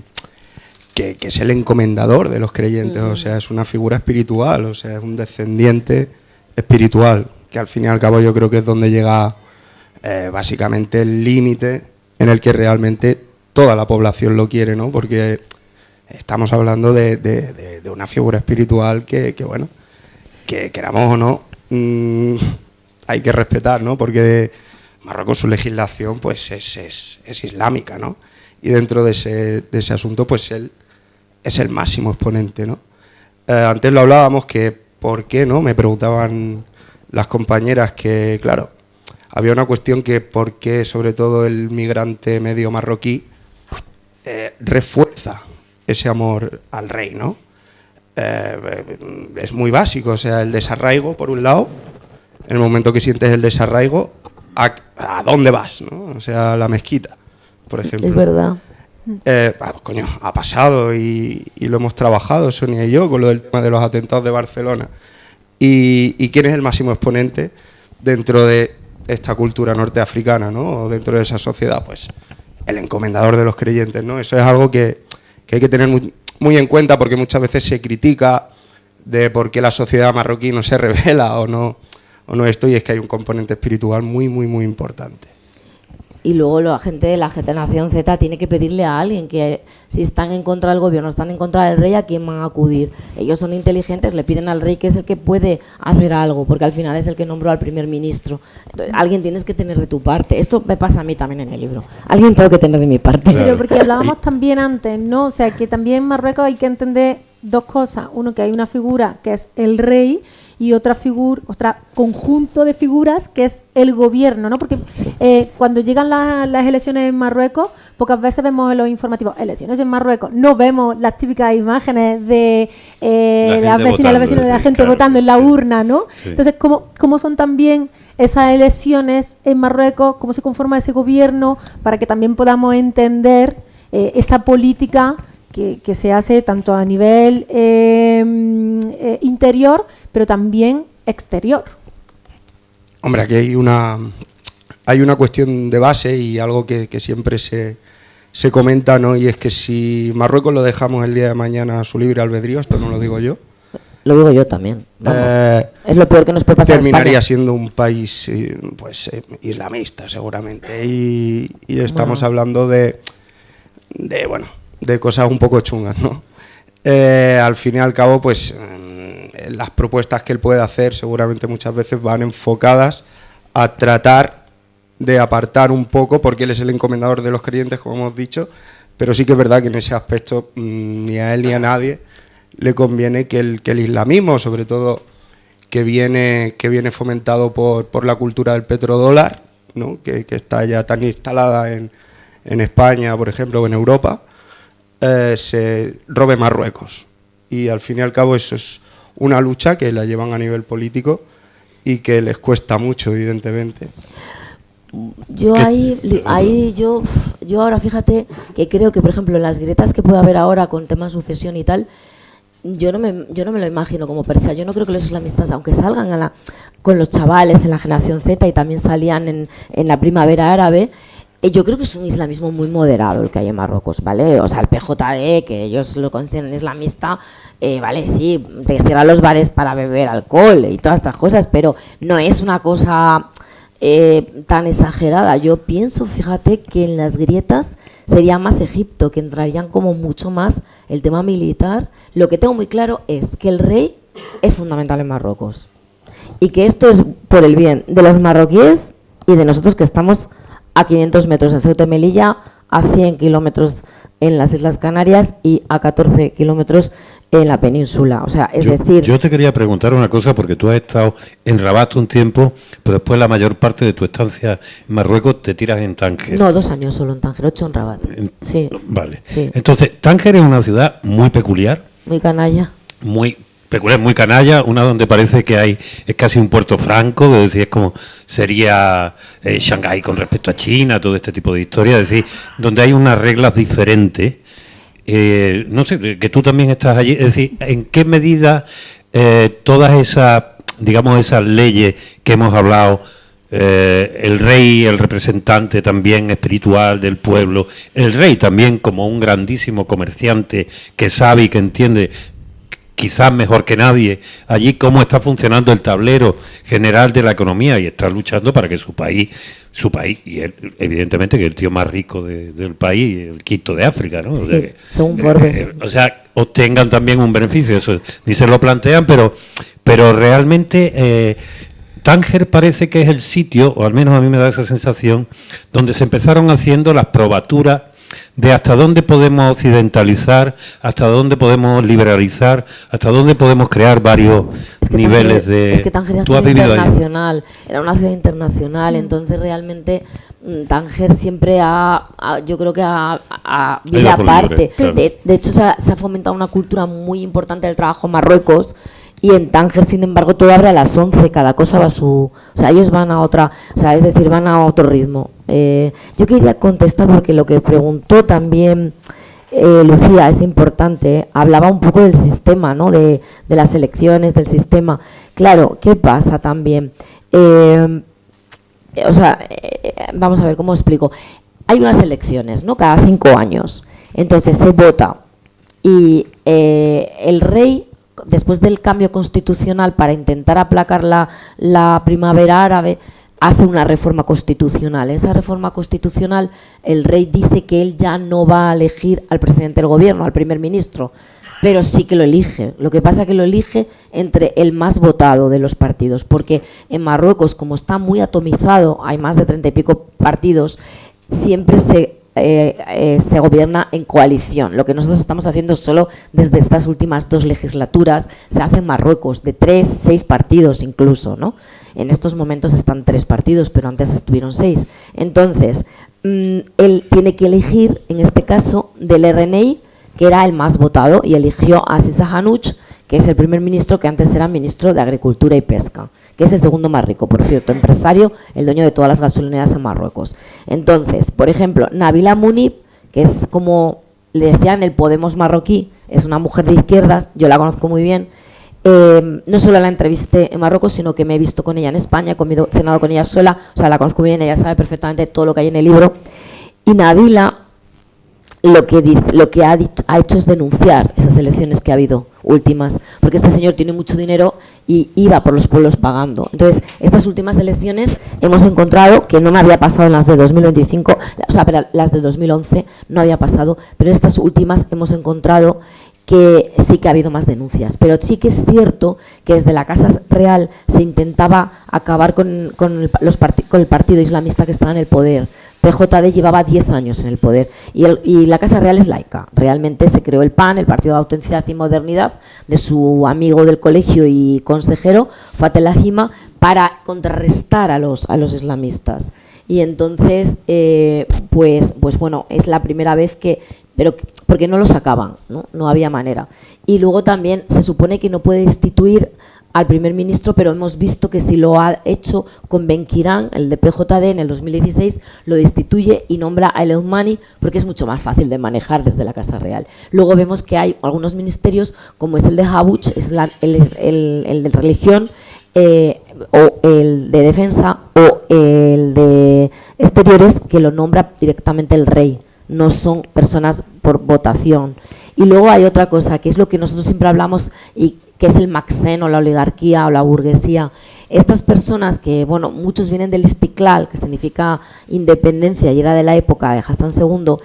es el encomendador de los creyentes. O sea, es una figura espiritual, o sea, es un descendiente espiritual, que al fin y al cabo yo creo que es donde llega básicamente el límite en el que realmente toda la población lo quiere, ¿no? Porque estamos hablando de una figura espiritual que bueno, que queramos o no, hay que respetar, ¿no? Porque Marruecos, su legislación pues es islámica, ¿no? Y dentro de ese asunto pues él es el máximo exponente, ¿no? Antes lo hablábamos, que por qué, ¿no? Me preguntaban las compañeras que, claro, había una cuestión que por qué sobre todo el migrante medio marroquí refuerza ese amor al rey, ¿no? Es muy básico, o sea, el desarraigo, por un lado, en el momento que sientes el desarraigo, ¿a dónde vas, no? O sea, a la mezquita, por ejemplo. Es verdad. Ha pasado y lo hemos trabajado, Sonia y yo, con lo del tema de los atentados de Barcelona. ¿Y quién es el máximo exponente dentro de esta cultura norteafricana, ¿no? O dentro de esa sociedad? Pues el encomendador de los creyentes, ¿no? Eso es algo que hay que tener muy en cuenta, porque muchas veces se critica de por qué la sociedad marroquí no se rebela o no esto, y es que hay un componente espiritual muy, muy, muy importante. Y luego la gente de la generación Z tiene que pedirle a alguien que, si están en contra del gobierno, están en contra del rey, ¿a quién van a acudir? Ellos son inteligentes, le piden al rey, que es el que puede hacer algo, porque al final es el que nombró al primer ministro. Entonces, alguien tienes que tener de tu parte. Esto me pasa a mí también en el libro. Alguien tengo que tener de mi parte. Claro. Pero porque hablábamos también antes, ¿no? O sea, que también en Marruecos hay que entender dos cosas. Uno, que hay una figura que es el rey, y otra conjunto de figuras que es el gobierno, ¿no? Porque cuando llegan las elecciones en Marruecos, pocas veces vemos en los informativos elecciones en Marruecos, no vemos las típicas imágenes de las vecinas y los vecinos de la gente votando en la urna, ¿no? Sí. Entonces, ¿cómo son también esas elecciones en Marruecos? ¿Cómo se conforma ese gobierno? Para que también podamos entender esa política que se hace tanto a nivel interior, pero también exterior. Hombre, aquí hay una cuestión de base y algo que siempre se comenta, ¿no? Y es que si Marruecos lo dejamos el día de mañana a su libre albedrío, esto no lo digo yo. Lo digo yo también. Es lo peor que nos puede pasar. Terminaría siendo un país islamista, seguramente. Y estamos hablando de cosas un poco chungas, ¿no? Al fin y al cabo, pues las propuestas que él puede hacer seguramente muchas veces van enfocadas a tratar de apartar un poco, porque él es el encomendador de los creyentes, como hemos dicho, pero sí que es verdad que en ese aspecto ni a él ni a nadie le conviene que el islamismo, sobre todo que viene fomentado por la cultura del petrodólar, ¿no? que está ya tan instalada en España, por ejemplo, o en Europa, se robe Marruecos. Y al fin y al cabo eso es una lucha que la llevan a nivel político y que les cuesta mucho, evidentemente. Yo ahora, fíjate que creo que, por ejemplo, en las grietas que puede haber ahora con temas de sucesión y tal, yo no me lo imagino como Persia. Yo no creo que los islamistas, aunque salgan con los chavales en la generación Z y también salían en la primavera árabe, yo creo que es un islamismo muy moderado el que hay en Marruecos, ¿vale? O sea, el PJD, que ellos lo consideran islamista, vale, sí, te cierran los bares para beber alcohol y todas estas cosas, pero no es una cosa tan exagerada. Yo pienso, fíjate, que en las grietas sería más Egipto, que entrarían como mucho más el tema militar. Lo que tengo muy claro es que el rey es fundamental en Marruecos y que esto es por el bien de los marroquíes y de nosotros que estamos a 500 metros en Ceuta y Melilla, a 100 kilómetros en las Islas Canarias y a 14 kilómetros en la península. O sea, es decir... Yo te quería preguntar una cosa, porque tú has estado en Rabat un tiempo, pero después la mayor parte de tu estancia en Marruecos te tiras en Tánger. No, 2 años solo en Tánger, 8 en Rabat. Sí. Vale. Sí. Entonces, Tánger es una ciudad muy peculiar. Muy canalla. Muy peculiar, muy canalla, una donde parece que es casi un puerto franco, es decir, es como sería Shanghái con respecto a China, todo este tipo de historias, es decir, donde hay unas reglas diferentes. No sé, que tú también estás allí, es decir, ¿en qué medida todas esas, digamos, esas leyes que hemos hablado, el rey, el representante también espiritual del pueblo, el rey también como un grandísimo comerciante que sabe y que entiende quizás mejor que nadie allí cómo está funcionando el tablero general de la economía y está luchando para que su país y él, evidentemente que el tío más rico del país, el quinto de África, ¿no? Sí, o sea que, según Forbes. o sea, obtengan también un beneficio, eso ni se lo plantean, pero realmente Tánger parece que es el sitio, o al menos a mí me da esa sensación, donde se empezaron haciendo las probaturas de hasta dónde podemos occidentalizar, hasta dónde podemos liberalizar, hasta dónde podemos crear varios niveles de... Es que Tánger ¿Tú has vivido internacional, era una ciudad internacional, entonces realmente Tánger siempre yo creo que ha vivido aparte. Claro. De hecho, se ha fomentado una cultura muy importante del trabajo en Marruecos. Y en Tánger, sin embargo, todo abre a las 11, cada cosa va a su... O sea, ellos van a otra... O sea, es decir, van a otro ritmo. Yo quería contestar porque lo que preguntó también Lucía es importante. Hablaba un poco del sistema, ¿no? De las elecciones, del sistema. Claro, ¿qué pasa también? O sea, vamos a ver, ¿cómo explico? Hay unas elecciones, ¿no? Cada 5 años. Entonces se vota y el rey, después del cambio constitucional para intentar aplacar la primavera árabe, hace una reforma constitucional. En esa reforma constitucional el rey dice que él ya no va a elegir al presidente del gobierno, al primer ministro, pero sí que lo elige. Lo que pasa es que lo elige entre el más votado de los partidos, porque en Marruecos, como está muy atomizado, hay más de 30 y pico partidos, siempre se gobierna en coalición. Lo que nosotros estamos haciendo solo desde estas últimas 2 legislaturas se hace en Marruecos, de 3, 6 partidos incluso, ¿no? En estos momentos están 3 partidos, pero antes estuvieron 6. Entonces, él tiene que elegir, en este caso, del RNI, que era el más votado, y eligió a Sisa Hanouch, que es el primer ministro que antes era ministro de Agricultura y Pesca, que es el segundo más rico, por cierto, empresario, el dueño de todas las gasolineras en Marruecos. Entonces, por ejemplo, Nabila Mounib, que es como le decían el Podemos marroquí, es una mujer de izquierdas, yo la conozco muy bien, no solo la entrevisté en Marruecos, sino que me he visto con ella en España, he cenado con ella sola, o sea, la conozco muy bien, ella sabe perfectamente todo lo que hay en el libro, y Nabila lo que ha hecho es denunciar esas elecciones que ha habido últimas, porque este señor tiene mucho dinero y iba por los pueblos pagando. Entonces, estas últimas elecciones hemos encontrado, que no me había pasado en las de 2025, o sea, pero las de 2011 no había pasado, pero en estas últimas hemos encontrado que sí que ha habido más denuncias, pero sí que es cierto que desde la Casa Real se intentaba acabar con el partido islamista que estaba en el poder. PJD llevaba 10 años en el poder y la Casa Real es laica. Realmente se creó el PAN, el Partido de Autenticidad y Modernidad, de su amigo del colegio y consejero, Fatel Ahima, para contrarrestar a los islamistas. Y entonces, pues bueno, es la primera vez pero porque no lo sacaban, no había manera. Y luego también se supone que no puede destituir al primer ministro, pero hemos visto que si lo ha hecho con Benkirán, el de PJD, en el 2016, lo destituye y nombra a El Othmani porque es mucho más fácil de manejar desde la Casa Real. Luego vemos que hay algunos ministerios, como es el de Habuch, es el de religión, o el de defensa, o el de exteriores que lo nombra directamente el rey, no son personas por votación. Y luego hay otra cosa, que es lo que nosotros siempre hablamos, y que es el maxeno, la oligarquía o la burguesía. Estas personas que, bueno, muchos vienen del Istiklal, que significa independencia, y era de la época de Hassan II,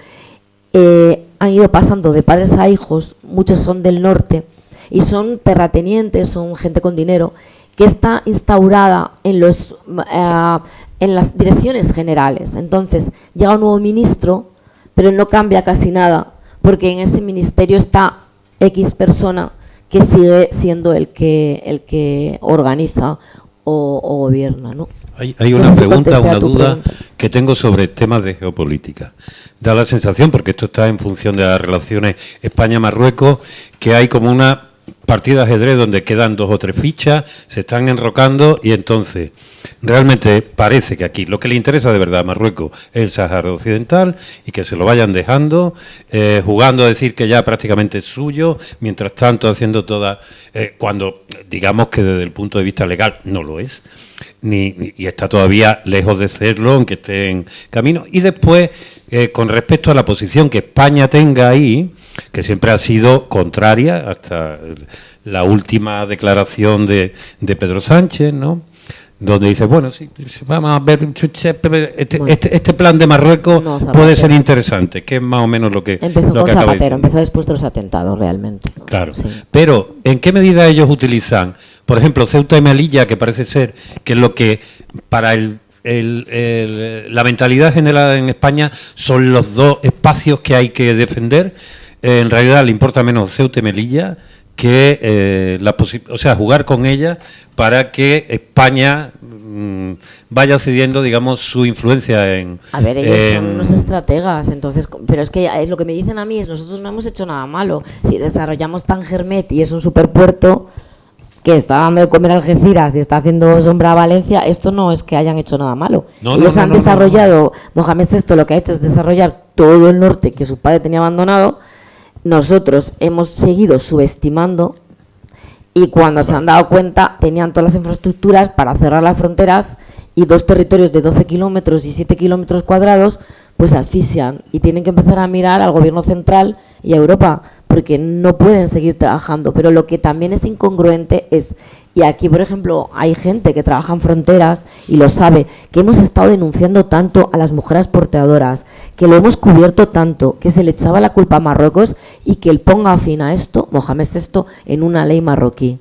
han ido pasando de padres a hijos, muchos son del norte, y son terratenientes, son gente con dinero, que está instaurada en las direcciones generales. Entonces, llega un nuevo ministro, pero no cambia casi nada, porque en ese ministerio está X persona que sigue siendo el que organiza o gobierna, ¿no? Hay una pregunta, una duda que tengo sobre temas de geopolítica. Da la sensación, porque esto está en función de las relaciones España-Marruecos, que hay como una partida de ajedrez donde quedan 2 o 3 fichas, se están enrocando y entonces realmente parece que aquí lo que le interesa de verdad a Marruecos es el Sáhara Occidental y que se lo vayan dejando, jugando a decir que ya prácticamente es suyo, mientras tanto haciendo toda, cuando digamos que desde el punto de vista legal no lo es, y está todavía lejos de serlo, aunque esté en camino. Y después, con respecto a la posición que España tenga ahí, que siempre ha sido contraria hasta la última declaración de Pedro Sánchez, ¿no? Donde dice, bueno, sí, vamos a ver, este plan de Marruecos puede ser interesante, que es más o menos lo que empezó lo con que acaba Zapatero, de empezó después de los atentados, realmente. Claro, sí. Pero ¿en qué medida ellos utilizan, por ejemplo, Ceuta y Melilla, que parece ser que es lo que para la mentalidad general en España son los 2 espacios que hay que defender? En realidad le importa menos Ceuta y Melilla que jugar con ella para que España vaya cediendo, digamos, su influencia en... A ver, ellos son unos estrategas, entonces, pero es que es lo que me dicen a mí es, nosotros no hemos hecho nada malo. Si desarrollamos Tangermet y es un superpuerto que está dando de comer a Algeciras y está haciendo sombra a Valencia, esto no es que hayan hecho nada malo. Ellos han desarrollado, Mohamed VI lo que ha hecho es desarrollar todo el norte que su padre tenía abandonado. Nosotros hemos seguido subestimando y cuando se han dado cuenta tenían todas las infraestructuras para cerrar las fronteras y 2 territorios de 12 kilómetros y 7 kilómetros cuadrados pues asfixian y tienen que empezar a mirar al gobierno central y a Europa porque no pueden seguir trabajando. Pero lo que también es incongruente es, y aquí por ejemplo hay gente que trabaja en fronteras y lo sabe, que hemos estado denunciando tanto a las mujeres porteadoras, que lo hemos cubierto tanto, que se le echaba la culpa a Marruecos y que él ponga fin a esto, Mohamed VI, en una ley marroquí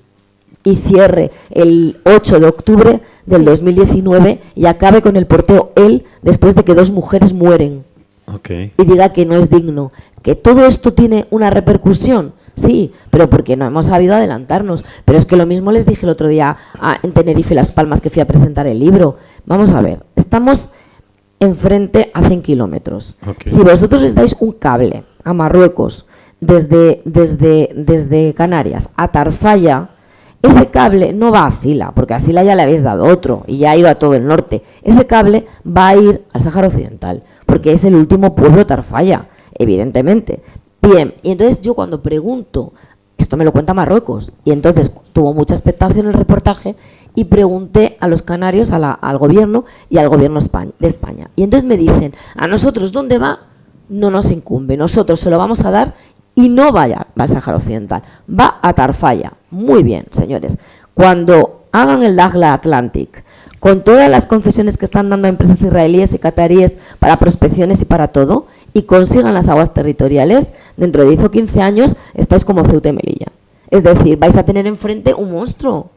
y cierre el 8 de octubre del 2019 y acabe con el porteo él después de que 2 mujeres mueren. Okay. Y diga que no es digno, que todo esto tiene una repercusión, sí, pero porque no hemos sabido adelantarnos. Pero es que lo mismo les dije el otro día en Tenerife, Las Palmas, que fui a presentar el libro. Vamos a ver, estamos enfrente a 100 kilómetros. Okay. Si vosotros les dais un cable a Marruecos desde Canarias a Tarfaya, ese cable no va a Sila, porque a Sila ya le habéis dado otro y ya ha ido a todo el norte. Ese cable va a ir al Sáhara Occidental, porque es el último pueblo Tarfaya, evidentemente. Bien, y entonces yo cuando pregunto, esto me lo cuenta Marruecos, y entonces tuvo mucha expectación el reportaje, y pregunté a los canarios, al gobierno y al gobierno de España. Y entonces me dicen, a nosotros, ¿dónde va? No nos incumbe, nosotros se lo vamos a dar y no vaya al Sáhara Occidental, va a Tarfaya. Muy bien, señores. Cuando hagan el Dakhla Atlantic, con todas las concesiones que están dando a empresas israelíes y cataríes para prospecciones y para todo, y consigan las aguas territoriales, dentro de 10 o 15 años estáis como Ceuta y Melilla. Es decir, vais a tener enfrente un monstruo,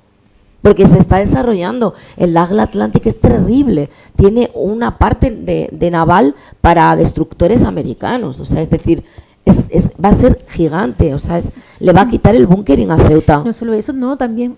porque se está desarrollando. El Dakhla Atlantic es terrible, tiene una parte de naval para destructores americanos, o sea, es decir, va a ser gigante, o sea, le va a quitar el bunkering a Ceuta. No solo eso, no, también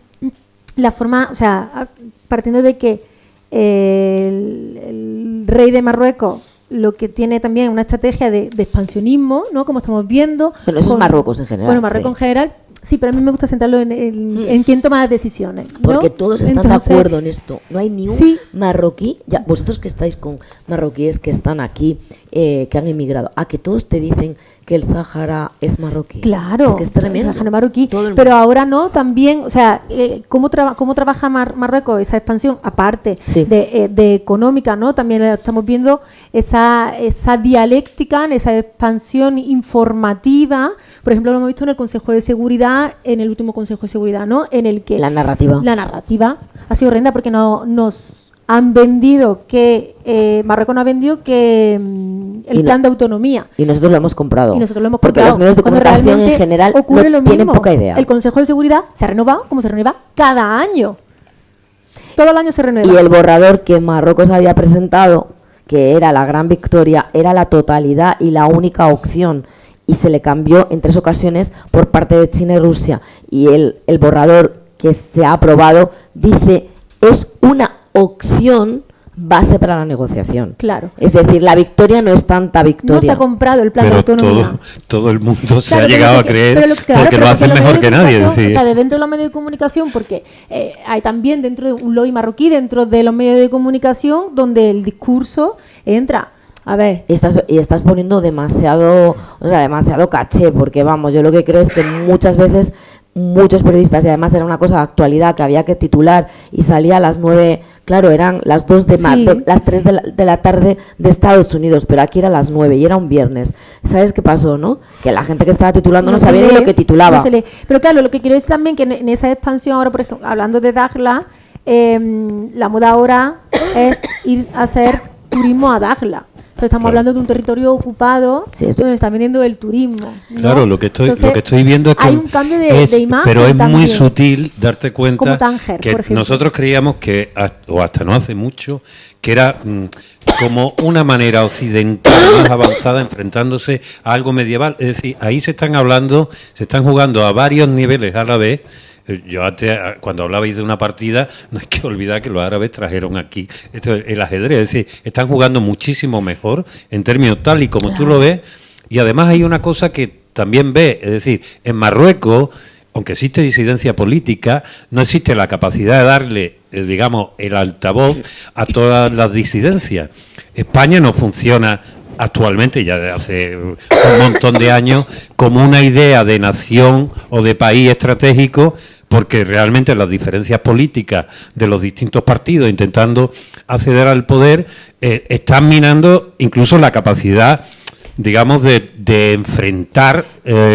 la forma, o sea, partiendo de que el rey de Marruecos lo que tiene también una estrategia de expansionismo, ¿no? Como estamos viendo. Bueno, eso es Marruecos en general. Bueno, Marruecos en general, sí, pero a mí me gusta centrarlo en quién toma las decisiones, ¿no? Porque todos están de acuerdo en esto. No hay ni un marroquí, ya vosotros que estáis con marroquíes que están aquí que han emigrado, a que todos te dicen que el Sáhara es marroquí. Claro, es que es tremendo. El Sáhara marroquí, Todo el pero mundo. ahora no, también, o sea, ¿cómo trabaja Marruecos esa expansión? Aparte Sí. de económica, ¿no? También estamos viendo esa dialéctica, en esa expansión informativa. Por ejemplo, lo hemos visto en el Consejo de Seguridad, en el último Consejo de Seguridad, ¿no? En el que La narrativa. la narrativa ha sido horrenda porque nos han vendido Marruecos nos ha vendido el plan de autonomía. Y nosotros lo hemos comprado. Y nosotros lo hemos porque comprado. los medios de Cuando comunicación en realmente general ocurre no lo tienen mismo. poca idea. El Consejo de Seguridad se ha renovado como se renueva cada año. Todo el año se renueva. Y el borrador que Marruecos había presentado, que era la gran victoria, era la totalidad y la única opción. Y se le cambió en 3 ocasiones por parte de China y Rusia. Y el borrador que se ha aprobado dice es una opción base para la negociación. Claro. Es decir, la victoria no es tanta victoria. No se ha comprado el plan de Pero autonomía. todo el mundo se Claro, ha pero llegado lo a que- creer pero claro, porque pero lo hacen los mejor medios que de nadie. comunicación, Es decir, o sea, de dentro de los medios de comunicación, porque hay también dentro de un lobby marroquí, dentro de los medios de comunicación, donde el discurso entra. A ver, Y estás poniendo demasiado caché, porque vamos, yo lo que creo es que muchas veces muchos periodistas, y además era una cosa de actualidad que había que titular y salía a las 9, claro, eran las 2 Sí. las 3 de la tarde de Estados Unidos, pero aquí era las 9 y era un viernes. ¿Sabes qué pasó, no? Que la gente que estaba titulando no se sabía ni lee, lo que titulaba. no se lee. Pero claro, lo que quiero decir también que en esa expansión ahora, por ejemplo, hablando de Dakhla, la moda ahora es ir a hacer turismo a Dakhla. Entonces estamos Claro. hablando de un territorio ocupado Sí, esto- donde están vendiendo el turismo, ¿no? Claro, lo que estoy viendo es que hay un cambio de imagen pero es muy también. sutil darte cuenta Como Tánger, que por ejemplo. nosotros creíamos que, o hasta no hace mucho, que era como una manera occidental más avanzada enfrentándose a algo medieval. Es decir, ahí se están jugando a varios niveles a la vez. Yo antes, cuando hablabais de una partida, no hay que olvidar que los árabes trajeron aquí el ajedrez. Es decir, están jugando muchísimo mejor en términos tal y como tú lo ves. Y además hay una cosa que también ves, es decir, en Marruecos, aunque existe disidencia política, no existe la capacidad de darle, digamos, el altavoz a todas las disidencias. España no funciona actualmente, ya desde hace un montón de años, como una idea de nación o de país estratégico, porque realmente las diferencias políticas de los distintos partidos intentando acceder al poder están minando incluso la capacidad, digamos, de enfrentar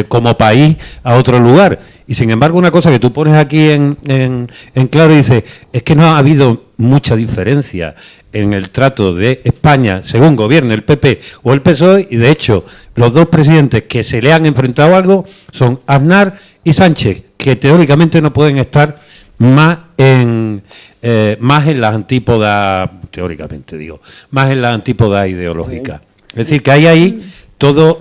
como país a otro lugar. Y sin embargo, una cosa que tú pones aquí en claro, dices, es que no ha habido mucha diferencia en el trato de España, según gobierne el PP o el PSOE, y de hecho, los dos presidentes que se le han enfrentado algo son Aznar y Sánchez, que teóricamente no pueden estar más en las antípodas, teóricamente digo, más en las antípodas ideológicas. Es decir, que hay ahí todo,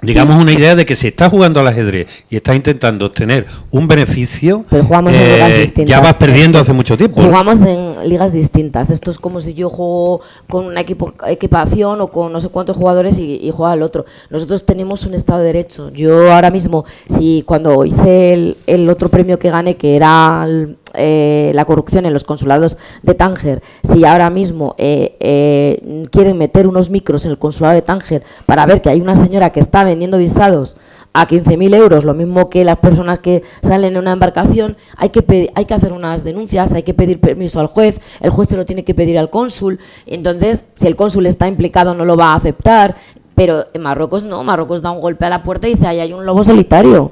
digamos, una idea de que se está jugando al ajedrez y está intentando obtener un beneficio, Pero jugamos en ligas distintas. ya vas perdiendo hace mucho tiempo. ¿no? Jugamos en ligas distintas. Esto es como si yo juego con una equipación o con no sé cuántos jugadores y juega el otro. Nosotros tenemos un Estado de Derecho. Yo ahora mismo, si cuando hice el otro premio que gané, que era la corrupción en los consulados de Tánger, si ahora mismo quieren meter unos micros en el consulado de Tánger para ver que hay una señora que está vendiendo visados a 15.000 euros, lo mismo que las personas que salen en una embarcación, hay que hacer unas denuncias, hay que pedir permiso al juez, el juez se lo tiene que pedir al cónsul, entonces si el cónsul está implicado no lo va a aceptar, pero en Marruecos no, Marruecos da un golpe a la puerta y dice, ahí hay un lobo solitario.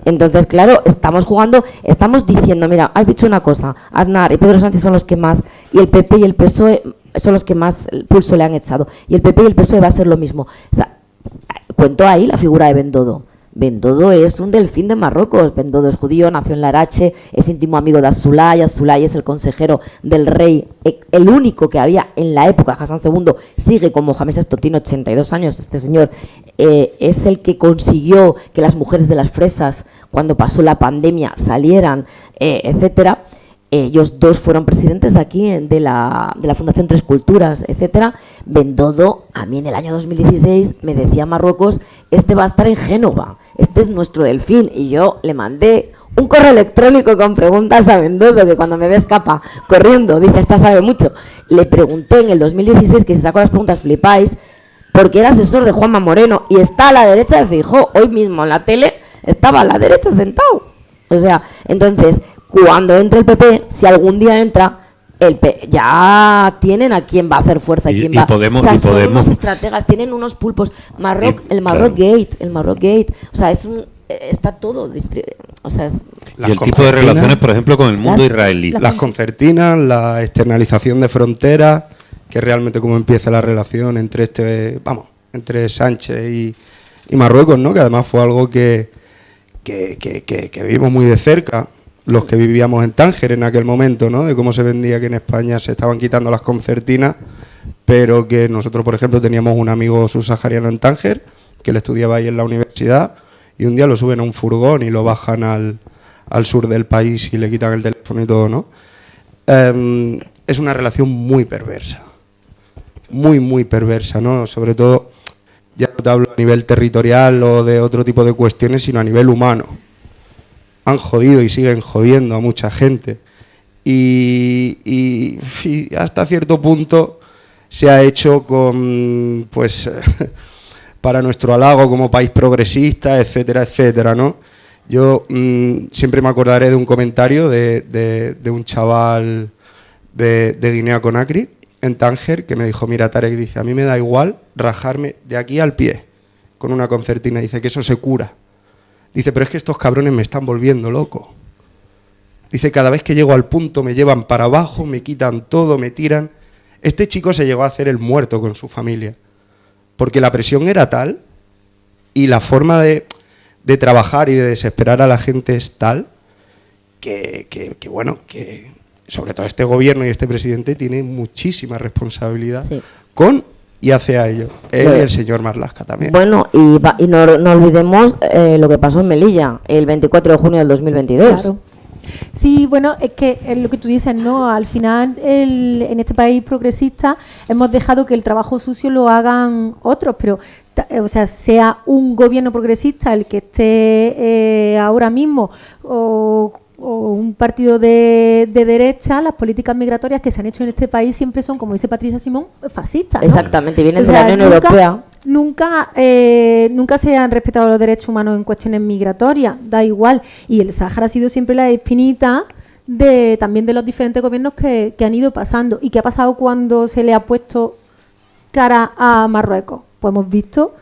Entonces, claro, estamos diciendo, mira, has dicho una cosa, Aznar y Pedro Sánchez son los que más, y el PP y el PSOE son los que más el pulso le han echado, y el PP y el PSOE va a ser lo mismo. O sea, cuento ahí la figura de Bendodo. Bendodo es un delfín de Marruecos. Bendodo es judío, nació en Larache, es íntimo amigo de Azulay. Azulay es el consejero del rey, el único que había en la época. Hassan II sigue con Mohamed VI, tiene 82 años. Este señor es el que consiguió que las mujeres de las fresas, cuando pasó la pandemia, salieran, etcétera. Ellos dos fueron presidentes de aquí, de la Fundación Tres Culturas, etcétera. Bendodo, a mí en el año 2016 me decía Marruecos, este va a estar en Génova, este es nuestro delfín. Y yo le mandé un correo electrónico con preguntas a Bendodo, que cuando me ve escapa corriendo, dice, esta sabe mucho. Le pregunté en el 2016, que si saco las preguntas flipáis, porque era asesor de Juanma Moreno y está a la derecha de Feijóo. Hoy mismo en la tele estaba a la derecha sentado. O sea, entonces, cuando entre el PP, si algún día entra, ya tienen a quién va a hacer fuerza y quién va. Podemos, o sea, y son podemos. unos estrategas, tienen unos pulpos. El Marroc Gate. O sea, está todo o sea, Y el tipo de relaciones, por ejemplo, con el mundo israelí. Las concertinas, la externalización de fronteras, que realmente cómo empieza la relación entre entre Sánchez y Marruecos, ¿no? Que además fue algo que vimos muy de cerca, los que vivíamos en Tánger en aquel momento, ¿no? De cómo se vendía que en España se estaban quitando las concertinas, pero que nosotros, por ejemplo, teníamos un amigo subsahariano en Tánger, que le estudiaba ahí en la universidad, y un día lo suben a un furgón y lo bajan al sur del país y le quitan el teléfono y todo, ¿no? Es una relación muy perversa, muy perversa, ¿no? Sobre todo, ya no te hablo a nivel territorial o de otro tipo de cuestiones, sino a nivel humano. Han jodido y siguen jodiendo a mucha gente. Y hasta cierto punto se ha hecho con, pues, para nuestro halago como país progresista, etcétera, etcétera, ¿no? Yo siempre me acordaré de un comentario de un chaval de Guinea Conakry, en Tánger, que me dijo, mira, Tarek, dice, a mí me da igual rajarme de aquí al pie con una concertina, dice que eso se cura. Dice, pero es que estos cabrones me están volviendo loco. Dice, cada vez que llego al punto me llevan para abajo, me quitan todo, me tiran. Este chico se llegó a hacer el muerto con su familia, porque la presión era tal y la forma de trabajar y de desesperar a la gente es tal que sobre todo este gobierno y este presidente tiene muchísima responsabilidad con y hacia ello. Él y el señor Marlaska también. Bueno, y no olvidemos lo que pasó en Melilla el 24 de junio del 2022. Claro. Sí, bueno, es que es lo que tú dices, ¿no? Al final, en este país progresista hemos dejado que el trabajo sucio lo hagan otros, pero, o sea, sea un gobierno progresista el que esté ahora mismo o un partido de derecha, las políticas migratorias que se han hecho en este país siempre son, como dice Patricia Simón, fascistas, ¿no? Exactamente, vienen de la Unión Europea. Nunca se han respetado los derechos humanos en cuestiones migratorias, da igual. Y el Sáhara ha sido siempre la espinita también de los diferentes gobiernos que han ido pasando. ¿Y qué ha pasado cuando se le ha puesto cara a Marruecos? Pues hemos visto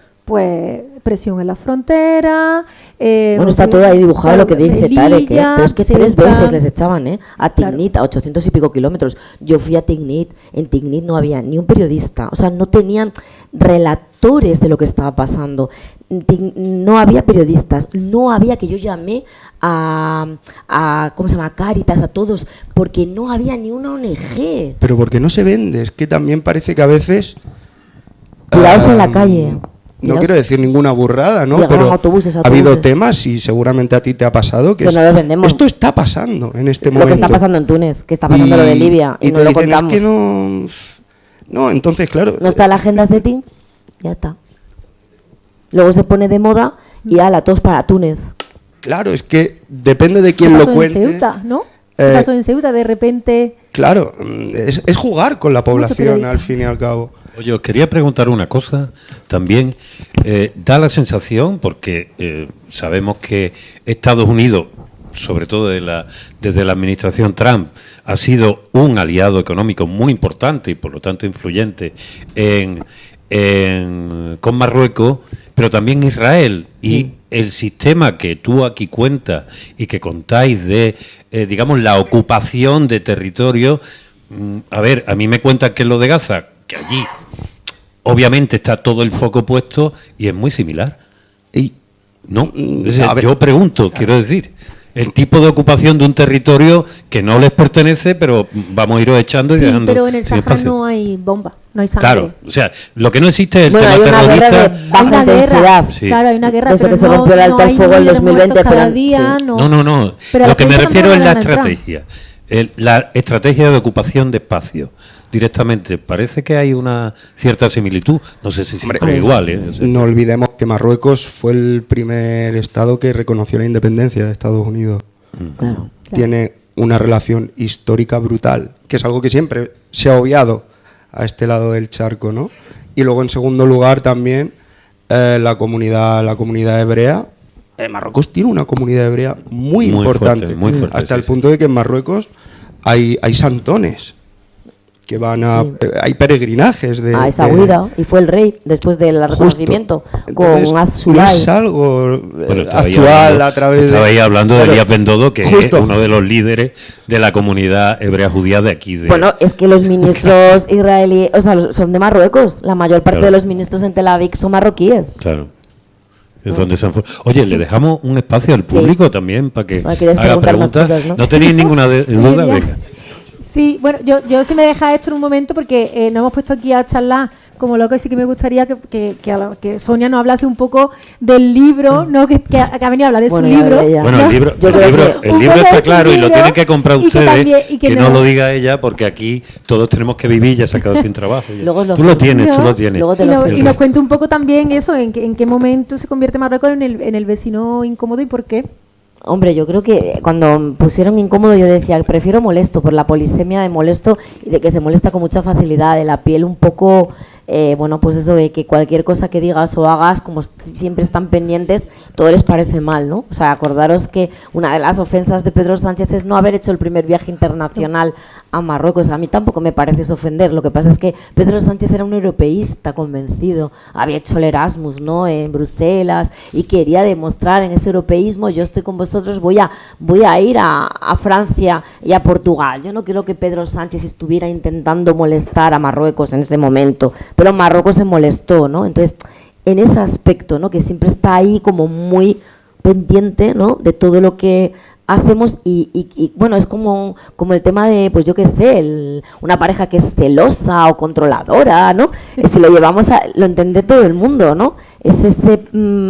presión en la frontera. Bueno, está todo ahí dibujado, lo que dice Tarek, pero es que 3 veces les echaban a Tignit, claro, a 800 y pico kilómetros. Yo fui a Tignit, en Tignit no había ni un periodista, o sea, no tenían relatores de lo que estaba pasando, no había periodistas, no había, que yo llamé a ¿cómo se llama?, Cáritas, a todos, porque no había ni una ONG. Pero porque no se vende, es que también parece que a veces... Tirados en la calle. No quiero decir ninguna burrada, ¿no? Pero autobuses. Ha habido temas, y seguramente a ti te ha pasado, que no los vendemos. Esto está pasando en este momento. momento. Lo que está pasando en Túnez, que está pasando lo de Libia, y no te lo dicen, contamos. Es que no, entonces, claro. No está en la agenda setting, ya está. Luego se pone de moda y ala, todos para Túnez. Claro, es que depende de quién lo cuente. En Ceuta, ¿no? ¿Qué pasó en Ceuta? De repente... Claro, es jugar con la población, al fin y al cabo. Oye, os quería preguntar una cosa también. Da la sensación, porque sabemos que Estados Unidos, sobre todo desde la administración Trump, ha sido un aliado económico muy importante y por lo tanto influyente con Marruecos, pero también Israel. Y el sistema que tú aquí cuentas y que contáis de, digamos, la ocupación de territorio. A ver, a mí me cuentan que es lo de Gaza, que allí obviamente está todo el foco puesto y es muy similar. ¿No? Yo pregunto, quiero decir, el tipo de ocupación de un territorio que no les pertenece, pero vamos a irlo echando y dejando. Pero en el Sahara no hay bomba, no hay sangre. Claro, o sea, lo que no existe es el tema terrorista. Hay una guerra, sí. Claro, hay una guerra. Desde pero que se rompió el alto al fuego en 2020, pero día, No. Pero lo que me refiero es la entrar. estrategia. La estrategia de ocupación de espacio. Directamente, parece que hay una cierta similitud. No sé si siempre es igual. O sea, no olvidemos que Marruecos fue el primer estado que reconoció la independencia de Estados Unidos. Claro. Tiene una relación histórica brutal, que es algo que siempre se ha obviado a este lado del charco, ¿no? Y luego, en segundo lugar, también la comunidad hebrea. Marruecos tiene una comunidad hebrea muy importante, fuerte, muy fuerte, hasta el punto de que en Marruecos hay santones que van a... hay peregrinajes de... A Essaouira, y fue el rey después del reconocimiento con Az-Zuray. No es algo actual a través de... Estaba ahí hablando de Elías Bendodo, que Justo. es uno de los líderes de la comunidad hebrea judía de aquí. Bueno, es que los ministros israelíes, o sea, son de Marruecos. La mayor parte Claro. de los ministros en Tel Aviv son marroquíes. Claro. Es donde se han Oye, le dejamos un espacio al público también para que querías haga preguntar más preguntas. cosas, ¿no? ¿No tenéis ninguna duda? Ya. Venga. Sí, bueno, yo si me deja esto en un momento, porque nos hemos puesto aquí a charlar como loco, y sí que me gustaría que Sonia nos hablase un poco del libro, ¿no? que ha venido a hablar de Bueno, su ya libro. veré ya. Bueno, ¿no? el libro, Yo el creo libro, que- el Un libro poco está de su claro y lo libro, tienen que comprar y que ustedes, también- y que que no no- lo diga ella, porque aquí todos tenemos que vivir, ya se ha quedado sin trabajo. ya. Luego lo Tú lo firmo. tienes, tú ¿No? lo tienes. Luego te Y, lo no- firmo. y nos cuenta un poco también eso, en qué momento se convierte Marruecos en el vecino incómodo y por qué. Hombre, yo creo que cuando pusieron incómodo yo decía, prefiero molesto, por la polisemia de molesto y de que se molesta con mucha facilidad, de la piel un poco, bueno, pues eso de que cualquier cosa que digas o hagas, como siempre están pendientes, todo les parece mal, ¿no? O sea, acordaros que una de las ofensas de Pedro Sánchez es no haber hecho el primer viaje internacional a Marruecos. A mí tampoco me parece eso ofender, lo que pasa es que Pedro Sánchez era un europeísta convencido, había hecho el Erasmus, ¿no?, en Bruselas, y quería demostrar en ese europeísmo, yo estoy con vosotros, voy a ir a Francia y a Portugal. Yo no creo que Pedro Sánchez estuviera intentando molestar a Marruecos en ese momento, pero Marruecos se molestó, ¿no? Entonces, en ese aspecto, ¿no?, que siempre está ahí como muy pendiente, ¿no?, de todo lo que hacemos y bueno, es como el tema de, pues yo qué sé, una pareja que es celosa o controladora, ¿no? Si lo llevamos lo entiende todo el mundo, ¿no? Es ese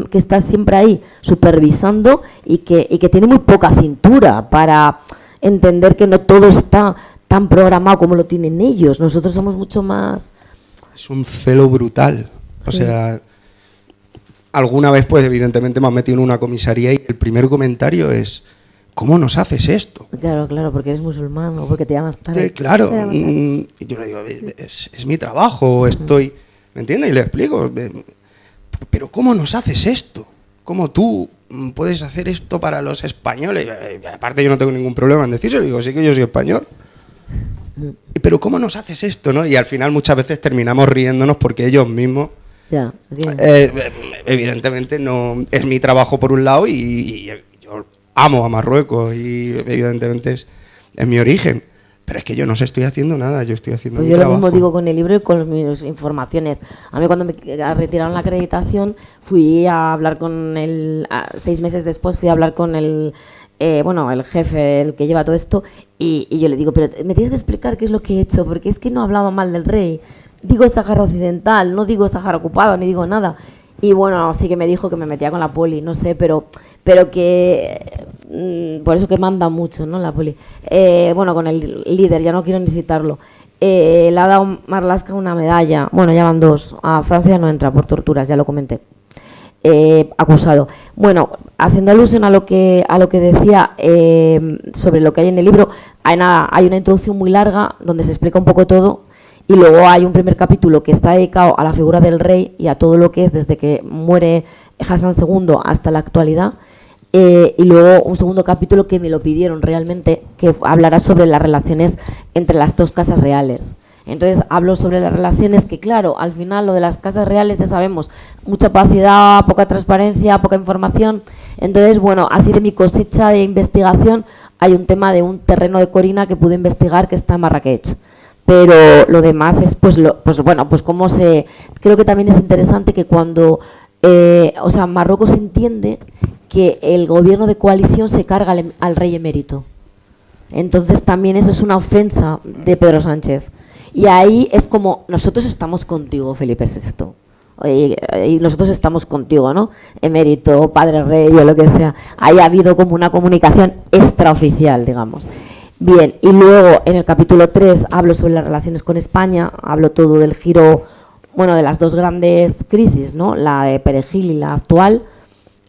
que está siempre ahí supervisando y que tiene muy poca cintura para entender que no todo está tan programado como lo tienen ellos. Nosotros somos mucho más... Es un celo brutal. O Sí. sea, alguna vez, pues evidentemente me han metido en una comisaría y el primer comentario es: ¿cómo nos haces esto? Claro, porque eres musulmán o porque te llamas tal. Claro, Te llamas tal. y yo le digo, es mi trabajo, estoy... ¿Me entiendes? Y le explico, pero ¿cómo nos haces esto? ¿Cómo tú puedes hacer esto para los españoles? Y aparte yo no tengo ningún problema en decírselo, digo, sí que yo soy español. Pero ¿cómo nos haces esto, no? Y al final muchas veces terminamos riéndonos porque ellos mismos... Ya, bien. evidentemente no es mi trabajo por un lado y yo amo a Marruecos y evidentemente es mi origen, pero es que yo no estoy haciendo nada, yo estoy haciendo Pues mi yo lo trabajo. mismo digo con el libro y con mis informaciones. A mí cuando me retiraron la acreditación fui a hablar con 6 meses después fui a hablar con el jefe, el que lleva todo esto, y yo le digo, pero me tienes que explicar qué es lo que he hecho, porque es que no he hablado mal del rey. Digo Sáhara Occidental, no digo Sáhara ocupado, ni digo nada. Y bueno, sí que me dijo que me metía con la poli, no sé, pero que... por eso que manda mucho, ¿no?, la poli. Con el líder, ya no quiero ni citarlo. Le ha dado Marlaska una medalla, bueno, ya van 2. A Francia no entra por torturas, ya lo comenté. Acusado. Bueno, haciendo alusión a lo que decía sobre lo que hay en el libro, hay una introducción muy larga donde se explica un poco todo. Y luego hay un primer capítulo que está dedicado a la figura del rey y a todo lo que es desde que muere Hassan II hasta la actualidad. Y luego un segundo capítulo que me lo pidieron realmente, que hablará sobre las relaciones entre las dos casas reales. Entonces hablo sobre las relaciones que, claro, al final lo de las casas reales ya sabemos, mucha opacidad, poca transparencia, poca información. Entonces, bueno, así de mi cosecha de investigación hay un tema de un terreno de Corina que pude investigar que está en Marrakech. Pero lo demás es, cómo se... Creo que también es interesante que cuando... Marruecos entiende que el gobierno de coalición se carga al rey emérito. Entonces también eso es una ofensa de Pedro Sánchez. Y ahí es como, nosotros estamos contigo, Felipe VI. Y nosotros estamos contigo, ¿no? Emérito, padre rey o lo que sea. Ahí ha habido como una comunicación extraoficial, digamos. Bien, y luego en el capítulo 3 hablo sobre las relaciones con España, hablo todo del giro, de las dos grandes crisis, ¿no?, la de Perejil y la actual,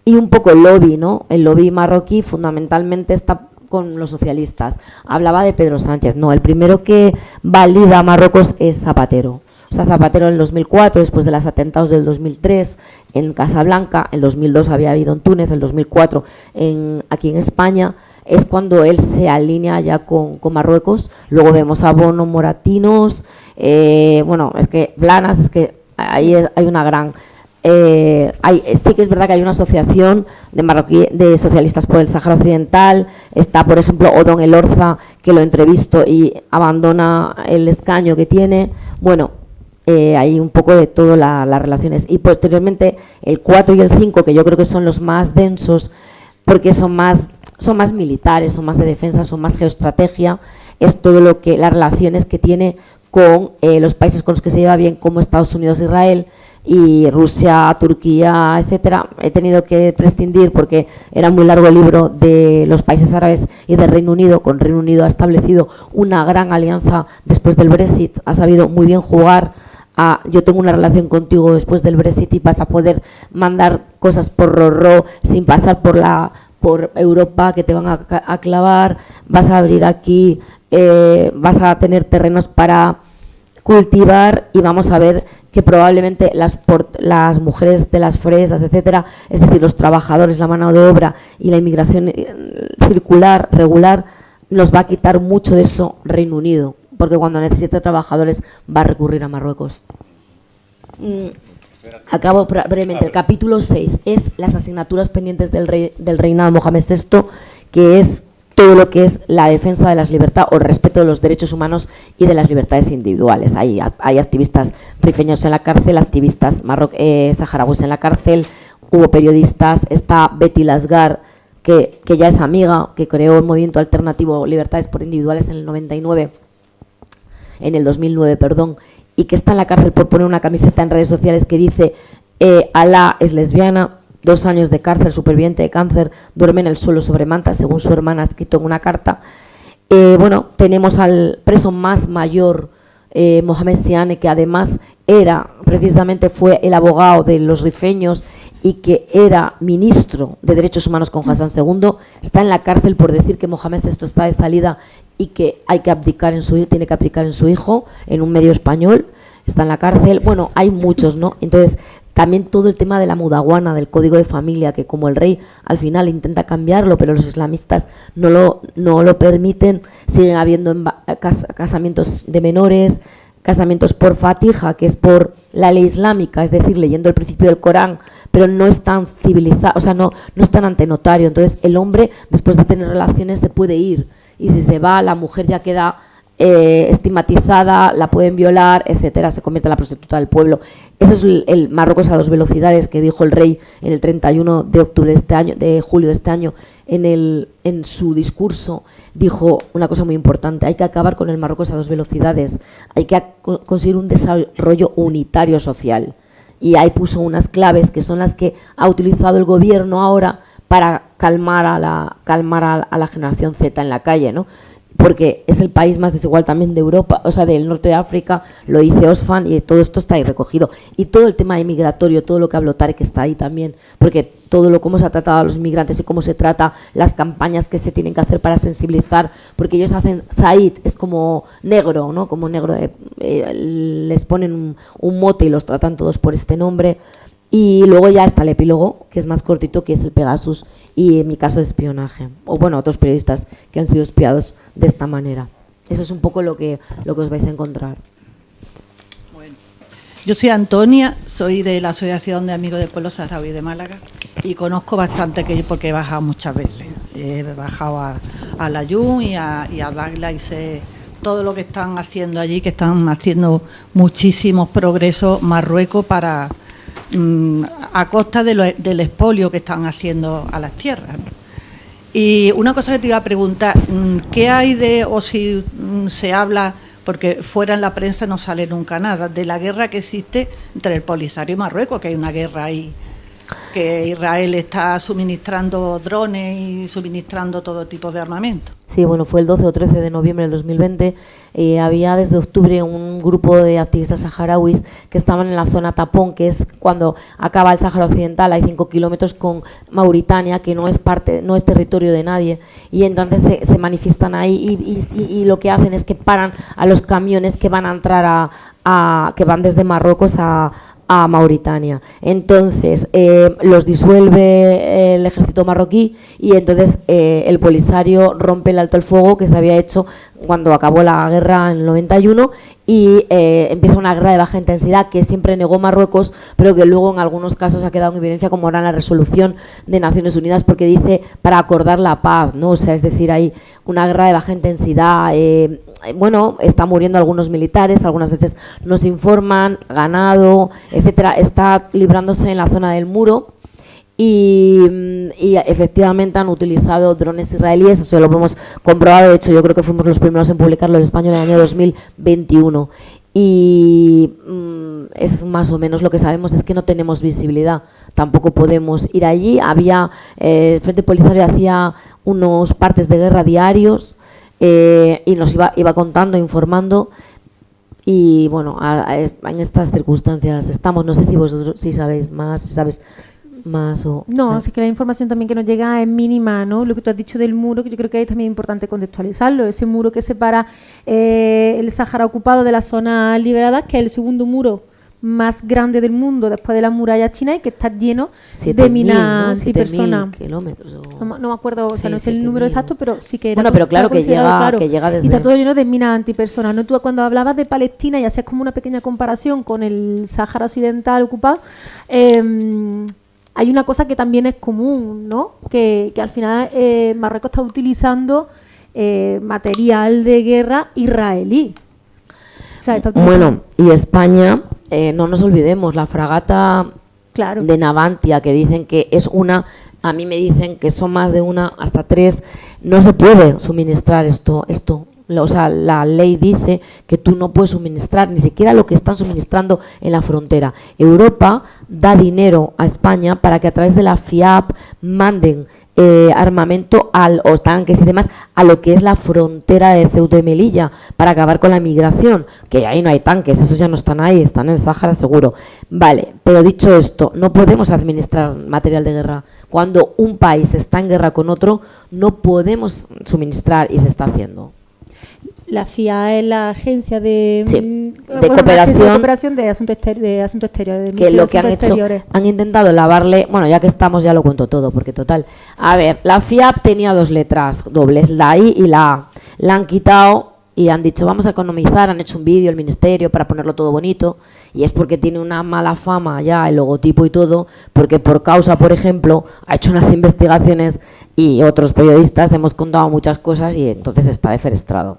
y un poco el lobby, ¿no? El lobby marroquí fundamentalmente está con los socialistas. Hablaba de Pedro Sánchez, no, el primero que valida a Marruecos es Zapatero. O sea, Zapatero en el 2004, después de los atentados del 2003 en Casablanca, en 2002 había habido en Túnez, en el 2004 aquí en España, es cuando él se alinea ya con Marruecos. Luego vemos a Bono, Moratinos, bueno, es que Blanas, es que ahí hay una gran... sí que es verdad que hay una asociación de socialistas por el Sáhara Occidental. Está, por ejemplo, Odón Elorza, que lo entrevisto y abandona el escaño que tiene. Bueno, hay un poco de todas las relaciones. Y posteriormente el 4 y el 5, que yo creo que son los más densos, porque son más militares, son más de defensa, son más geoestrategia, es todo lo que las relaciones que tiene con los países con los que se lleva bien, como Estados Unidos, Israel y Rusia, Turquía, etcétera. He tenido que prescindir porque era muy largo el libro de los países árabes y del Reino Unido. Con Reino Unido ha establecido una gran alianza después del Brexit, ha sabido muy bien jugar a yo tengo una relación contigo después del Brexit y vas a poder mandar cosas por Rorró sin pasar por Europa, que te van a clavar, vas a abrir aquí, vas a tener terrenos para cultivar y vamos a ver que probablemente las mujeres de las fresas, etcétera, es decir, los trabajadores, la mano de obra y la inmigración circular, regular, nos va a quitar mucho de eso Reino Unido, porque cuando necesite trabajadores va a recurrir a Marruecos. Acabo brevemente. El capítulo 6 es las asignaturas pendientes del reinado de Mohamed VI, que es todo lo que es la defensa de las libertades o el respeto de los derechos humanos y de las libertades individuales. Hay activistas rifeños en la cárcel, activistas saharauis en la cárcel, hubo periodistas, está Betty Lasgar, que ya es amiga, que creó el movimiento alternativo Libertades por Individuales en el 2009, perdón, y que está en la cárcel por poner una camiseta en redes sociales que dice Alá es lesbiana, 2 años de cárcel, superviviente de cáncer, duerme en el suelo sobre mantas, según su hermana ha escrito en una carta. Bueno, tenemos al preso más mayor, Mohamed Siane, que además fue el abogado de los rifeños y que era ministro de Derechos Humanos con Hassan II, está en la cárcel por decir que Mohamed VI está de salida y que tiene que abdicar en su hijo, en un medio español, está en la cárcel. Bueno, hay muchos, ¿no? Entonces, también todo el tema de la mudawana, del código de familia, que como el rey al final intenta cambiarlo, pero los islamistas no lo permiten, siguen habiendo casamientos de menores, casamientos por fatija, que es por la ley islámica, es decir, leyendo el principio del Corán, pero no es tan civilizado, o sea, no es tan ante notario. Entonces, el hombre, después de tener relaciones, se puede ir, y si se va, la mujer ya queda estigmatizada, la pueden violar, etcétera, se convierte en la prostituta del pueblo. Eso es el Marruecos a 2 velocidades que dijo el rey en el 31 de julio de este año, en su discurso dijo una cosa muy importante: hay que acabar con el Marruecos a 2 velocidades, hay que conseguir un desarrollo unitario social. Y ahí puso unas claves que son las que ha utilizado el gobierno ahora para calmar a la generación Z en la calle, ¿no? Porque es el país más desigual también de Europa, o sea, del norte de África, lo dice Oxfam, y todo esto está ahí recogido. Y todo el tema migratorio, todo lo que habló Tarek está ahí también, porque cómo se ha tratado a los migrantes y cómo se trata, las campañas que se tienen que hacer para sensibilizar, porque ellos hacen, Said es como negro, ¿no? Como negro, les ponen un mote y los tratan todos por este nombre. Y luego ya está el epílogo, que es más cortito, que es el Pegasus y en mi caso de espionaje, o bueno, otros periodistas que han sido espiados de esta manera. Eso es un poco lo que os vais a encontrar. Bueno, yo soy Antonia, soy de la Asociación de Amigos del Pueblo Saharaui de Málaga y conozco bastante porque he bajado muchas veces. He bajado a Layún y a Dakhla y sé todo lo que están haciendo allí, que están haciendo muchísimos progresos Marruecos a costa del expolio que están haciendo a las tierras, ¿no? Y una cosa que te iba a preguntar, ¿qué hay o si se habla, porque fuera en la prensa no sale nunca nada, de la guerra que existe entre el Polisario y Marruecos, que hay una guerra ahí, que Israel está suministrando drones y suministrando todo tipo de armamento? Sí, bueno, fue el 12 o 13 de noviembre del 2020. Había desde octubre un grupo de activistas saharauis que estaban en la zona tapón, que es cuando acaba el Sáhara Occidental, hay 5 kilómetros con Mauritania, que no es territorio de nadie, y entonces se manifiestan ahí y lo que hacen es que paran a los camiones que van a entrar que van desde Marruecos a Mauritania. Entonces los disuelve el ejército marroquí y entonces el Polisario rompe el alto el fuego que se había hecho cuando acabó la guerra en el 91 y empieza una guerra de baja intensidad que siempre negó Marruecos, pero que luego en algunos casos ha quedado en evidencia, como era en la resolución de Naciones Unidas, porque dice para acordar la paz, ¿no? O sea, es decir, hay una guerra de baja intensidad. Bueno, están muriendo algunos militares, algunas veces nos informan, ganado, etcétera, está librándose en la zona del muro y efectivamente han utilizado drones israelíes, eso lo hemos comprobado, de hecho yo creo que fuimos los primeros en publicarlo en español en el año 2021 y es más o menos lo que sabemos, es que no tenemos visibilidad, tampoco podemos ir allí. Había, el Frente Polisario hacía unos partes de guerra diarios y nos iba contando, informando y bueno, en estas circunstancias estamos. No sé si vosotros si sabéis más, si sabes más o... No, sí que la información también que nos llega es mínima, ¿no? Lo que tú has dicho del muro, que yo creo que es también importante contextualizarlo, ese muro que separa el Sáhara ocupado de las zonas liberadas, que es el segundo muro más grande del mundo después de la muralla china y que está lleno de minas antipersona. Kilómetros no me acuerdo, o sea, no sé el número exacto, pero sí que era. Bueno, pero claro que llega desde... Y está todo lleno de minas antipersona, ¿no? Tú cuando hablabas de Palestina y hacías como una pequeña comparación con el Sáhara Occidental ocupado, hay una cosa que también es común, ¿no? Que al final Marruecos está utilizando material de guerra israelí. O sea, bueno, y España, no nos olvidemos, la fragata de Navantia, que dicen que es una, a mí me dicen que son más de una, hasta 3, no se puede suministrar esto. O sea, la ley dice que tú no puedes suministrar ni siquiera lo que están suministrando en la frontera. Europa da dinero a España para que a través de la FIAP manden armamento o tanques y demás a lo que es la frontera de Ceuta y Melilla para acabar con la migración, que ahí no hay tanques, esos ya no están ahí, están en el Sáhara seguro. Vale, pero dicho esto, no podemos administrar material de guerra. Cuando un país está en guerra con otro, no podemos suministrar y se está haciendo. La FIA es la agencia de cooperación de asuntos exteriores. Que lo que han hecho, han intentado lavarle, bueno, ya que estamos ya lo cuento todo, porque total. A ver, la FIAP tenía 2 letras dobles, la I y la A. La han quitado y han dicho vamos a economizar, han hecho un vídeo el ministerio para ponerlo todo bonito y es porque tiene una mala fama ya el logotipo y todo, porque por causa, por ejemplo, ha hecho unas investigaciones y otros periodistas hemos contado muchas cosas y entonces está defenestrado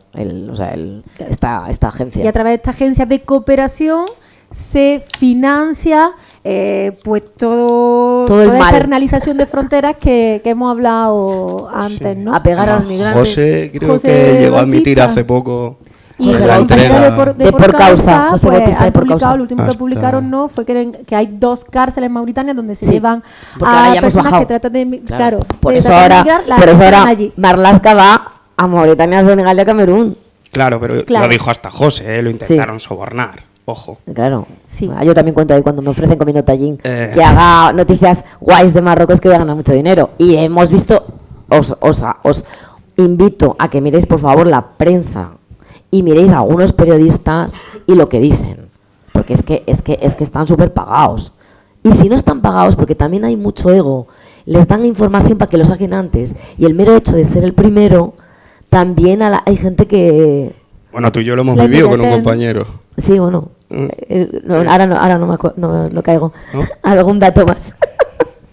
esta agencia. Y a través de esta agencia de cooperación se financia pues toda esta externalización de fronteras que hemos hablado antes, sí. ¿no? A pegar a los migrantes. José que llegó a admitir hace poco. Y José Bautista de por causa, José pues, Bautista de por causa. Lo último que publicaron no fue que hay 2 cárceles en Mauritania donde se llevan a personas que tratan de por eso ahora Marlaska va a Mauritania, Senegal y a Camerún. Claro, pero lo dijo hasta José, lo intentaron sobornar. Ojo. Claro. Sí. Yo también cuento ahí cuando me ofrecen comiendo tallín que haga noticias guays de Marruecos que voy a ganar mucho dinero. Y hemos visto, os invito a que miréis por favor la prensa y miréis a algunos periodistas y lo que dicen. Porque es que están súper pagados. Y si no están pagados, porque también hay mucho ego, les dan información para que lo saquen antes. Y el mero hecho de ser el primero, también hay gente que... Bueno, tú y yo lo hemos vivido con un compañero. Sí, bueno. Ahora no caigo. ¿No? Algún dato más.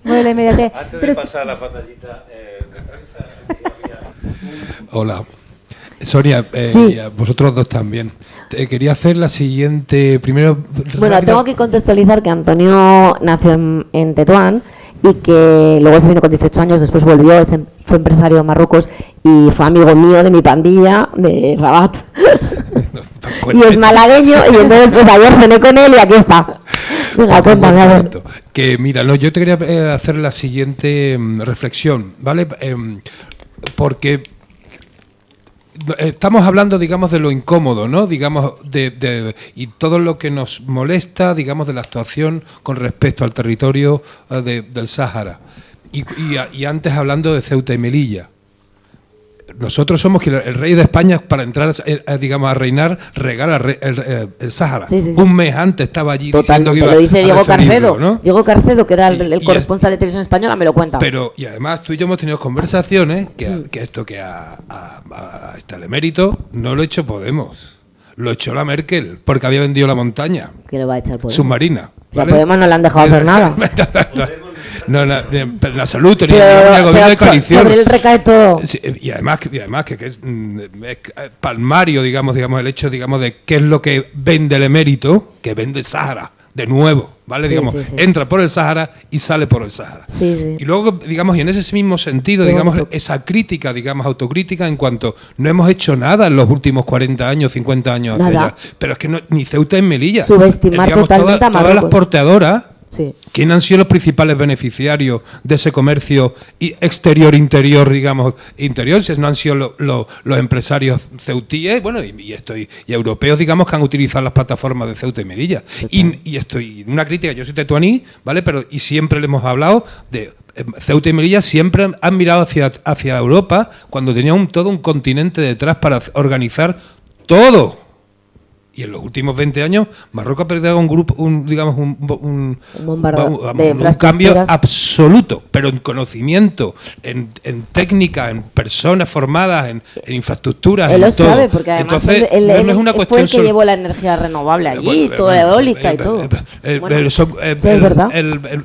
Bueno, la inmediatez. Antes de pasar a la batallita de prensa, Hola. Sonia, sí. Vosotros dos también. Quería hacer la siguiente. Primero. Bueno, tengo que contextualizar que Antonio nació en Tetuán y que luego se vino con 18 años, después volvió, fue empresario de Marruecos y fue amigo mío de mi pandilla de Rabat. Y es malagueño y entonces pues ayer cené con él y aquí está. Venga, cuéntame, a ver. Que mira, yo te quería hacer la siguiente reflexión, ¿vale? Porque estamos hablando, digamos, de lo incómodo, ¿no? Digamos, y todo lo que nos molesta, digamos, de la actuación con respecto al territorio del Sáhara. Y antes hablando de Ceuta y Melilla. nosotros somos que el rey de España, para entrar, digamos, a reinar, regala el Sáhara. Sí. Un mes antes estaba allí Totalmente, diciendo que iba lo dice Diego a referirlo, Carcedo. ¿no? Diego Carcedo, que era el Y corresponsal de Televisión Española, me lo cuenta. Y además tú y yo hemos tenido conversaciones que esto que a el emérito no lo ha hecho Podemos, lo echó la Merkel, porque había vendido la montaña ¿Qué le va a echar Podemos? submarina. O sea, ¿vale? Podemos no le han dejado hacer nada. No, en absoluto, ni Pero, el gobierno de pero coalición. sobre él recae todo. Sí, y además que es palmario, digamos, el hecho, digamos, de qué es lo que vende el emérito, que vende Sáhara, de nuevo, ¿vale? Sí, digamos, sí. entra por el Sáhara y sale por el Sáhara. Sí. Y luego, digamos, y en ese mismo sentido, Qué digamos, bonito. esa crítica, digamos, autocrítica en cuanto no hemos hecho nada en los últimos 40 años, 50 años hacia Nada. allá. Pero es que ni Ceuta ni Melilla. Subestimar totalmente a todas las Marruecos. porteadoras. Sí. ¿Quién han sido los principales beneficiarios de ese comercio exterior-interior, digamos, interior? Si no han sido los empresarios ceutíes, bueno, y europeos, digamos, que han utilizado las plataformas de Ceuta y Melilla. Y estoy una crítica, yo soy tetuaní, ¿vale? Pero y siempre le hemos hablado de Ceuta y Melilla, siempre han mirado hacia Europa cuando tenían todo un continente detrás para organizar todo. Y en los últimos 20 años, Marruecos ha perdido un cambio absoluto, pero en conocimiento, en técnica, en personas formadas, en infraestructuras. Él en lo todo. sabe, porque además entonces, él no es una fue cuestión el que llevó la energía renovable allí, toda eólica y todo. Pero son, sí, es verdad.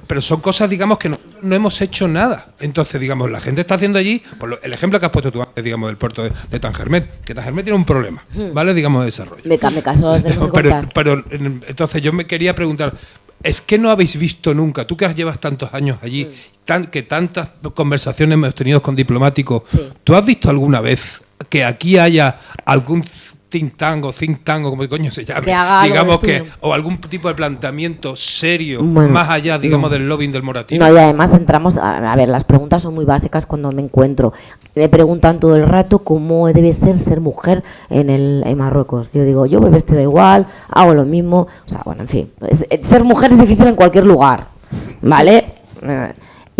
pero son cosas, digamos, que no hemos hecho nada. Entonces, digamos, la gente está haciendo allí, el ejemplo que has puesto tú antes, digamos, del puerto de Tangermet, que Tangermet tiene un problema, ¿vale? Digamos, de desarrollo. Me caso, tenemos que contar. Pero entonces yo me quería preguntar, ¿es que no habéis visto nunca, tú que llevas tantos años allí, que tantas conversaciones hemos tenido con diplomáticos, ¿tú has visto alguna vez que aquí haya algún think tank, como coño se llame, que haga digamos o algún tipo de planteamiento serio, bueno, más allá, digamos, del lobbying del moratino? No, y además entramos, a ver, las preguntas son muy básicas cuando me encuentro. Me preguntan todo el rato cómo debe ser mujer en Marruecos. Yo digo, yo me vestido igual, hago lo mismo, o sea, bueno, en fin, ser mujer es difícil en cualquier lugar, ¿vale?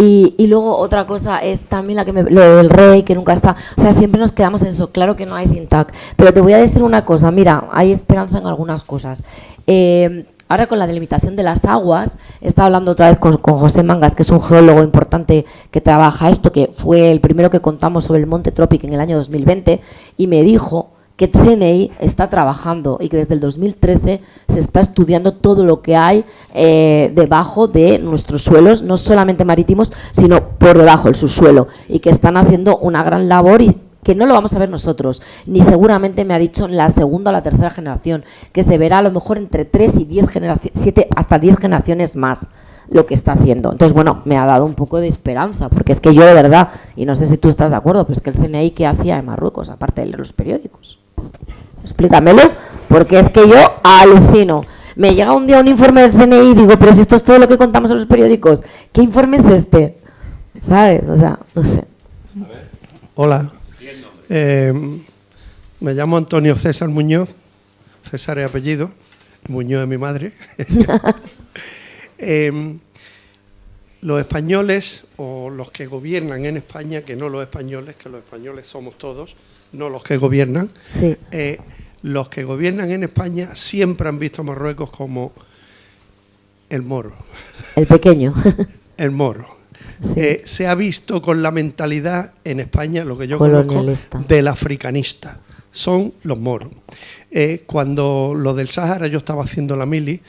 Y luego otra cosa es también lo del rey, que nunca está. O sea, siempre nos quedamos en eso. Claro que no hay think tank. Pero te voy a decir una cosa. Mira, hay esperanza en algunas cosas. Ahora con la delimitación de las aguas, he estado hablando otra vez con José Mangas, que es un geólogo importante que trabaja esto, que fue el primero que contamos sobre el Monte Tropic en el año 2020, y me dijo que CNI está trabajando y que desde el 2013 se está estudiando todo lo que hay debajo de nuestros suelos, no solamente marítimos, sino por debajo del subsuelo, y que están haciendo una gran labor y que no lo vamos a ver nosotros, ni seguramente, me ha dicho, en la segunda o la tercera generación, que se verá a lo mejor entre 3 y 10 generaciones, 7 hasta 10 generaciones más lo que está haciendo. Entonces, bueno, me ha dado un poco de esperanza, porque es que yo de verdad, y no sé si tú estás de acuerdo, pero es que el CNI, ¿qué hacía en Marruecos, aparte de leer los periódicos? Explícamelo, porque es que yo alucino. Me llega un día un informe del CNI y digo, pero si esto es todo lo que contamos en los periódicos, ¿qué informe es este? ¿Sabes? O sea, no sé. Hola. Me llamo Antonio César Muñoz, César es apellido, Muñoz es mi madre. Los españoles, o los que gobiernan en España, que no los españoles, que los españoles somos todos, no los que gobiernan, sí. Los que gobiernan en España siempre han visto a Marruecos como el moro. El pequeño. El moro. Sí. Se ha visto con la mentalidad en España, lo que yo colonialista, conozco, del africanista. Son los moros. Cuando lo del Sáhara, yo estaba haciendo la mili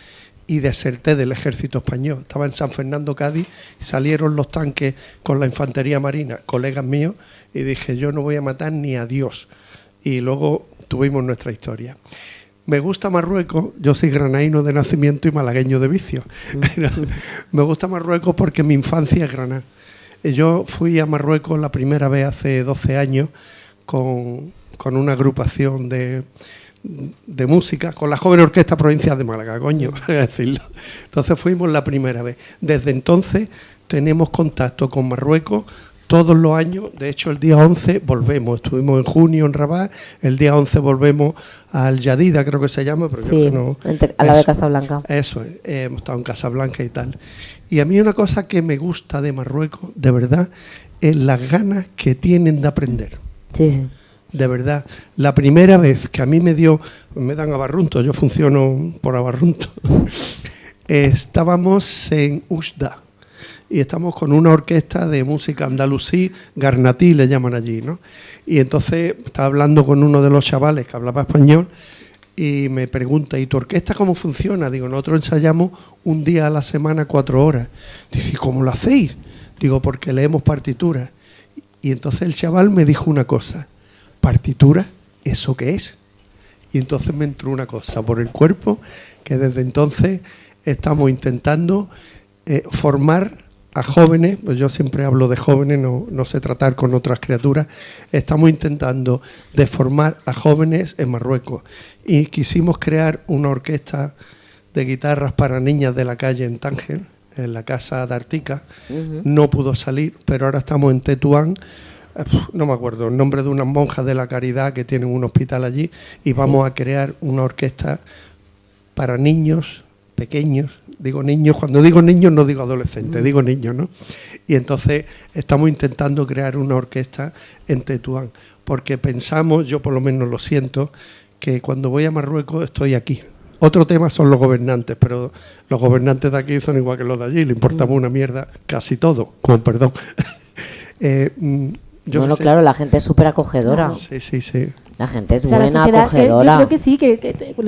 y deserté del ejército español. Estaba en San Fernando, Cádiz, y salieron los tanques con la infantería marina, colegas míos, y dije, yo no voy a matar ni a Dios. Y luego tuvimos nuestra historia. Me gusta Marruecos, yo soy granaíno de nacimiento y malagueño de vicio. Me gusta Marruecos porque mi infancia es Granada. Yo fui a Marruecos la primera vez hace 12 años con una agrupación de música, con la Joven Orquesta Provincial de Málaga, coño, decirlo. Entonces fuimos la primera vez. Desde entonces tenemos contacto con Marruecos todos los años. De hecho, el día 11 volvemos. Estuvimos en junio en Rabat, el día 11 volvemos al Yadida, creo que se llama. Pero sí, no, a la de Casablanca. Eso es, hemos estado en Casablanca y tal. Y a mí una cosa que me gusta de Marruecos, de verdad, es las ganas que tienen de aprender. Sí, sí. De verdad, la primera vez que a mí me dan abarrunto, yo funciono por abarrunto, estábamos en Usda y estamos con una orquesta de música andalusí, garnatí le llaman allí, ¿no? Y entonces estaba hablando con uno de los chavales que hablaba español y me pregunta, ¿y tu orquesta cómo funciona? Digo, nosotros ensayamos un día a la semana 4 horas. Dice, ¿cómo lo hacéis? Digo, porque leemos partituras. Y entonces el chaval me dijo una cosa, ¿partitura? ¿Eso qué es? Y entonces me entró una cosa por el cuerpo, que desde entonces estamos intentando formar a jóvenes, pues yo siempre hablo de jóvenes, no sé tratar con otras criaturas, estamos intentando de formar a jóvenes en Marruecos. Y quisimos crear una orquesta de guitarras para niñas de la calle en Tánger, en la casa de Artica. No pudo salir, pero ahora estamos en Tetuán, no me acuerdo el nombre de unas monjas de la caridad que tienen un hospital allí, y vamos a crear una orquesta para niños pequeños. Digo niños, cuando digo niños no digo adolescentes, digo niños, ¿no? Y entonces estamos intentando crear una orquesta en Tetuán, porque pensamos, yo por lo menos lo siento, que cuando voy a Marruecos estoy aquí. Otro tema son los gobernantes, pero los gobernantes de aquí son igual que los de allí, le importamos una mierda casi todo, con perdón. Bueno, claro, la gente es súper acogedora. Sí. La gente es O sea, la buena, sociedad, acogedora. yo creo que sí.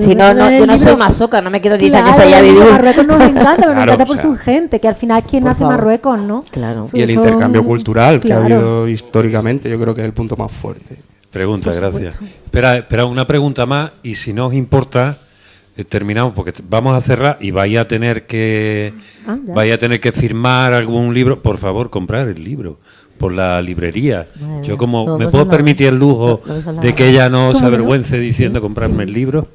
Si no, yo no soy masoca, no me quiero decir que soy ya vivido. vivido. Marruecos nos encanta, pero nos Claro, encanta por o sea, su gente, que al final es quien por nace en favor. Marruecos, ¿no? Claro. Y el Son- intercambio cultural que ha Claro. habido históricamente, yo creo que es el punto más fuerte. Pregunta, Por gracias. supuesto. Espera, una pregunta más y si no os importa, terminamos porque vamos a cerrar y vais a tener que firmar algún libro. Por favor, comprar el libro por la librería. Madre Yo mía, como no me pasa puedo nada. permitir el lujo No pasa de nada. que ella no se ¿Cómo que no? avergüence diciendo comprarme el libro.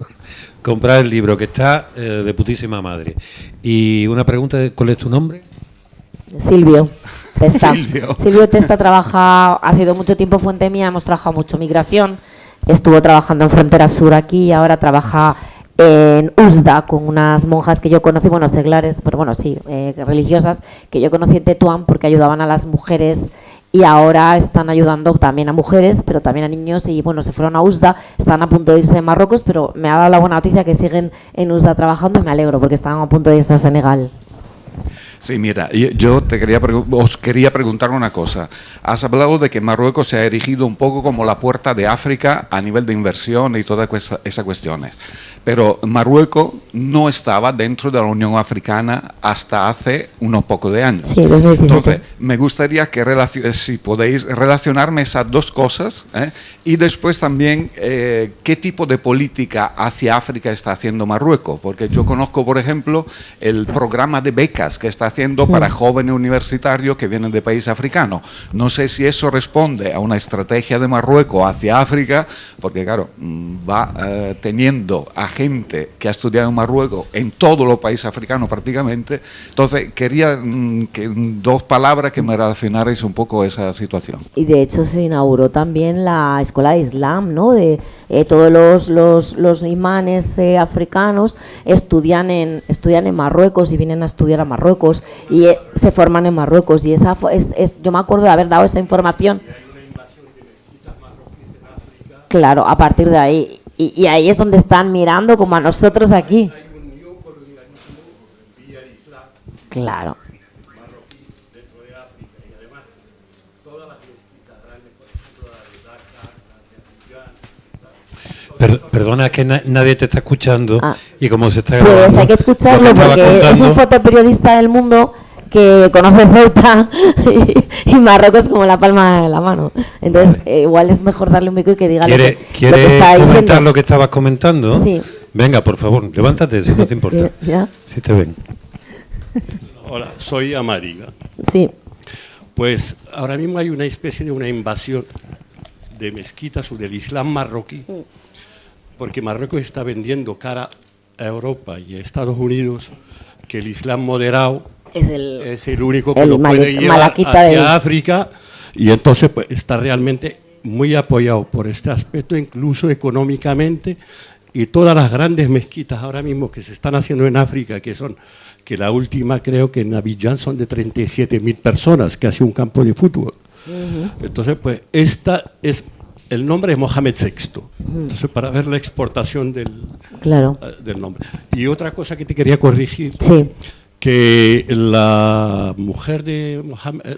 Comprar el libro que está de putísima madre. Y una pregunta, ¿cuál es tu nombre? Silvio Testa. Silvio. Silvio Testa ha sido mucho tiempo fuente mía, hemos trabajado mucho migración, estuvo trabajando en Frontera Sur aquí y ahora trabaja en Usda con unas monjas que yo conocí, bueno, seglares, pero bueno, sí, religiosas, que yo conocí en Tetuán porque ayudaban a las mujeres y ahora están ayudando también a mujeres, pero también a niños y bueno, se fueron a Usda, están a punto de irse a Marruecos, pero me ha dado la buena noticia que siguen en Usda trabajando y me alegro porque estaban a punto de irse a Senegal. Sí, mira, yo os quería preguntar una cosa. Has hablado de que Marruecos se ha erigido un poco como la puerta de África a nivel de inversión y todas esas cuestiones. Pero Marruecos no estaba dentro de la Unión Africana hasta hace unos pocos de años. Sí, 2017. Entonces, me gustaría que si podéis relacionarme esas dos cosas, y después también qué tipo de política hacia África está haciendo Marruecos, porque yo conozco, por ejemplo, el programa de becas que está haciendo para jóvenes universitarios que vienen de países africanos. No sé si eso responde a una estrategia de Marruecos hacia África, porque claro, va teniendo a gente que ha estudiado en Marruecos en todos los países africanos prácticamente. Entonces quería que dos palabras que me relacionarais un poco esa situación. Y de hecho se inauguró también la escuela de Islam, ¿no? De todos los imanes africanos estudian en Marruecos y vienen a estudiar a Marruecos y se forman en Marruecos y yo me acuerdo de haber dado esa información. Claro, a partir de ahí. Y ahí es donde están mirando como a nosotros aquí. Claro. Perdona, que nadie te está escuchando y como se está Pues grabando, hay que escucharlo lo que estaba porque es un contando- fotoperiodista del mundo que conoce Ceuta y Marruecos como la palma de la mano. Entonces, igual es mejor darle un micro y que diga lo que ¿Quiere está comentar diciendo. lo que estabas comentando? Sí. Venga, por favor, levántate si no te importa. ¿Ya? Si te ven. Hola, soy Amariga. Sí. Pues ahora mismo hay una especie de una invasión de mezquitas o del Islam marroquí, porque Marruecos está vendiendo cara a Europa y a Estados Unidos que el Islam moderado Es el único que el lo puede llevar malaquita hacia de- África, y entonces pues está realmente muy apoyado por este aspecto, incluso económicamente, y todas las grandes mezquitas ahora mismo que se están haciendo en África, que la última creo que en Abidjan son de 37.000 personas, casi un campo de fútbol. Entonces, pues esta es el nombre es Mohamed VI. Entonces, para ver la exportación del nombre. Y otra cosa que te quería corregir, que la mujer de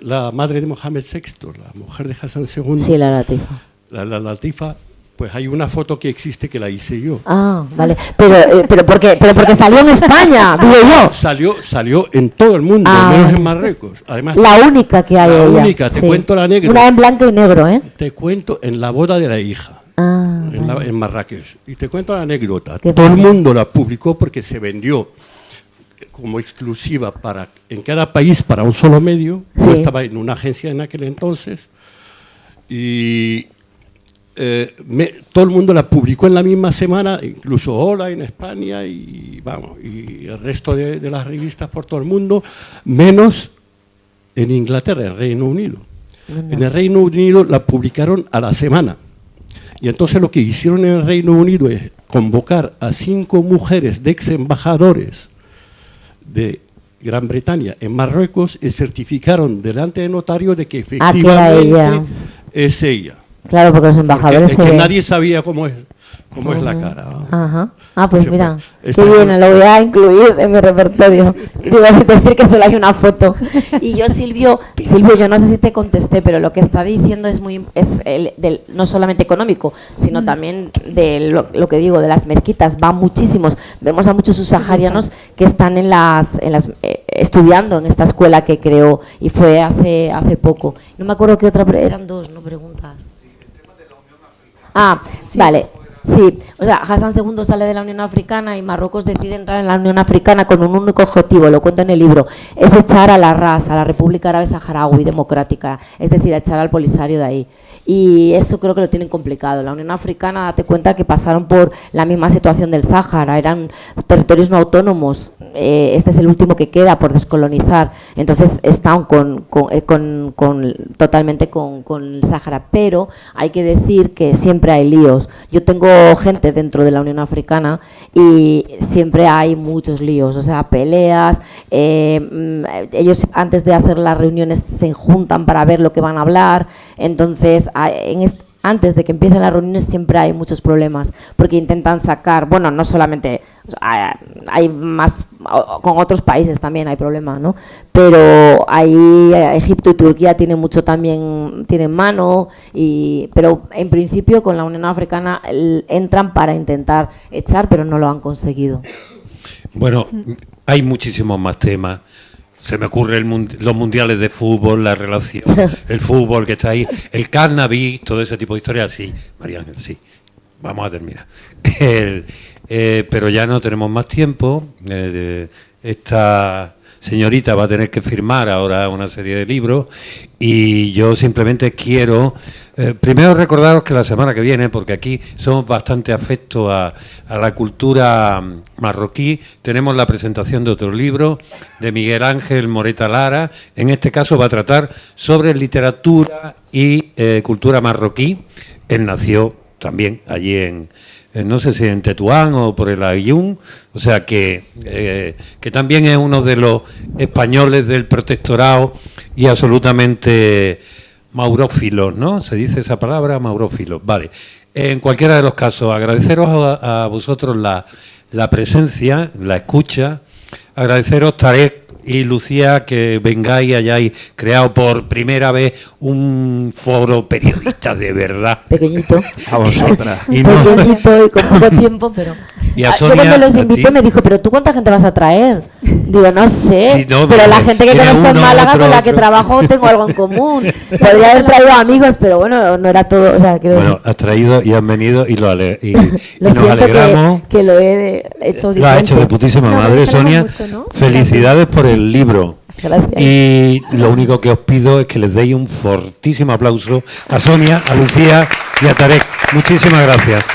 la madre de Mohamed VI, la mujer de Hassan II, sí, la Latifa. La Latifa, pues hay una foto que existe que la hice yo. Ah, vale. Pero porque salió en España, digo yo. Salió en todo el mundo, menos en Marruecos. Además, la única que hay. La única, te cuento la anécdota. Una en blanco y negro, ¿eh? Te cuento en la boda de la hija. En Marrakech. Y te cuento la anécdota. Todo el mundo la publicó porque se vendió como exclusiva en cada país para un solo medio. Yo estaba en una agencia en aquel entonces y todo el mundo la publicó en la misma semana, incluso Hola en España y el resto de las revistas por todo el mundo, menos en Inglaterra, en Reino Unido. En el Reino Unido la publicaron a la semana. Y entonces lo que hicieron en el Reino Unido es convocar a 5 mujeres de ex embajadores de Gran Bretaña en Marruecos y certificaron delante de notario de que efectivamente es ella. Claro, porque los embajadores que nadie sabía cómo es la cara. Ajá. Pues mira, pues, qué bien, lo voy a incluir en mi repertorio. Iba a decir que solo hay una foto. Y yo, Silvio, yo no sé si te contesté, pero lo que está diciendo es no solamente económico, sino también de lo que digo, de las mezquitas. Van muchísimos, vemos a muchos subsaharianos que están estudiando en esta escuela que creó y fue hace poco. No me acuerdo qué otra, eran 2, no preguntas. Vale. Sí, o sea, Hassan II sale de la Unión Africana y Marruecos decide entrar en la Unión Africana con un único objetivo, lo cuento en el libro, es echar a la RAS, a la República Árabe Saharaui Democrática, es decir, echar al Polisario de ahí. Y eso creo que lo tienen complicado. La Unión Africana, date cuenta que pasaron por la misma situación del Sáhara, eran territorios no autónomos, este es el último que queda por descolonizar, entonces están totalmente con el Sáhara, pero hay que decir que siempre hay líos. Yo tengo gente dentro de la Unión Africana y siempre hay muchos líos, o sea, peleas, ellos antes de hacer las reuniones se juntan para ver lo que van a hablar, entonces antes de que empiecen las reuniones siempre hay muchos problemas porque intentan sacar, bueno, no solamente, hay más, con otros países también hay problemas, ¿no? Pero ahí Egipto y Turquía tienen mano, pero en principio con la Unión Africana entran para intentar echar, pero no lo han conseguido. Bueno, hay muchísimos más temas. Se me ocurre los mundiales de fútbol, la relación, el fútbol que está ahí, el cannabis, todo ese tipo de historias. Sí, María Ángel, sí. Vamos a terminar. Pero ya no tenemos más tiempo. Esta señorita va a tener que firmar ahora una serie de libros y yo simplemente quiero primero recordaros que la semana que viene, porque aquí somos bastante afectos a la cultura marroquí, tenemos la presentación de otro libro de Miguel Ángel Moreta Lara. En este caso va a tratar sobre literatura y cultura marroquí. Él nació también allí no sé si en Tetuán o por el Aaiún, o sea que también es uno de los españoles del protectorado y absolutamente maurófilos, ¿no? ¿Se dice esa palabra? Maurófilos, vale. En cualquiera de los casos, agradeceros a vosotros la presencia, la escucha, agradeceros Tarek y Lucía que vengáis y hayáis creado por primera vez un foro periodista de verdad. Pequeñito. A vosotras. Pequeñito y con poco tiempo, pero... Y a Sonia, yo cuando los invité me dijo, ¿pero tú cuánta gente vas a traer? Digo, no sé, sí, no, pero la gente que conozco en Málaga, con la que trabajo, tengo algo en común. Podría haber traído amigos, pero bueno, no era todo. O sea, bueno, has traído y has venido y nos siento alegramos. Que lo he hecho diferente. Lo has hecho de putísima madre, Sonia. Mucho, ¿no? Felicidades por el libro. Gracias. Y lo único que os pido es que les deis un fortísimo aplauso a Sonia, a Lucía y a Tarek. Muchísimas gracias.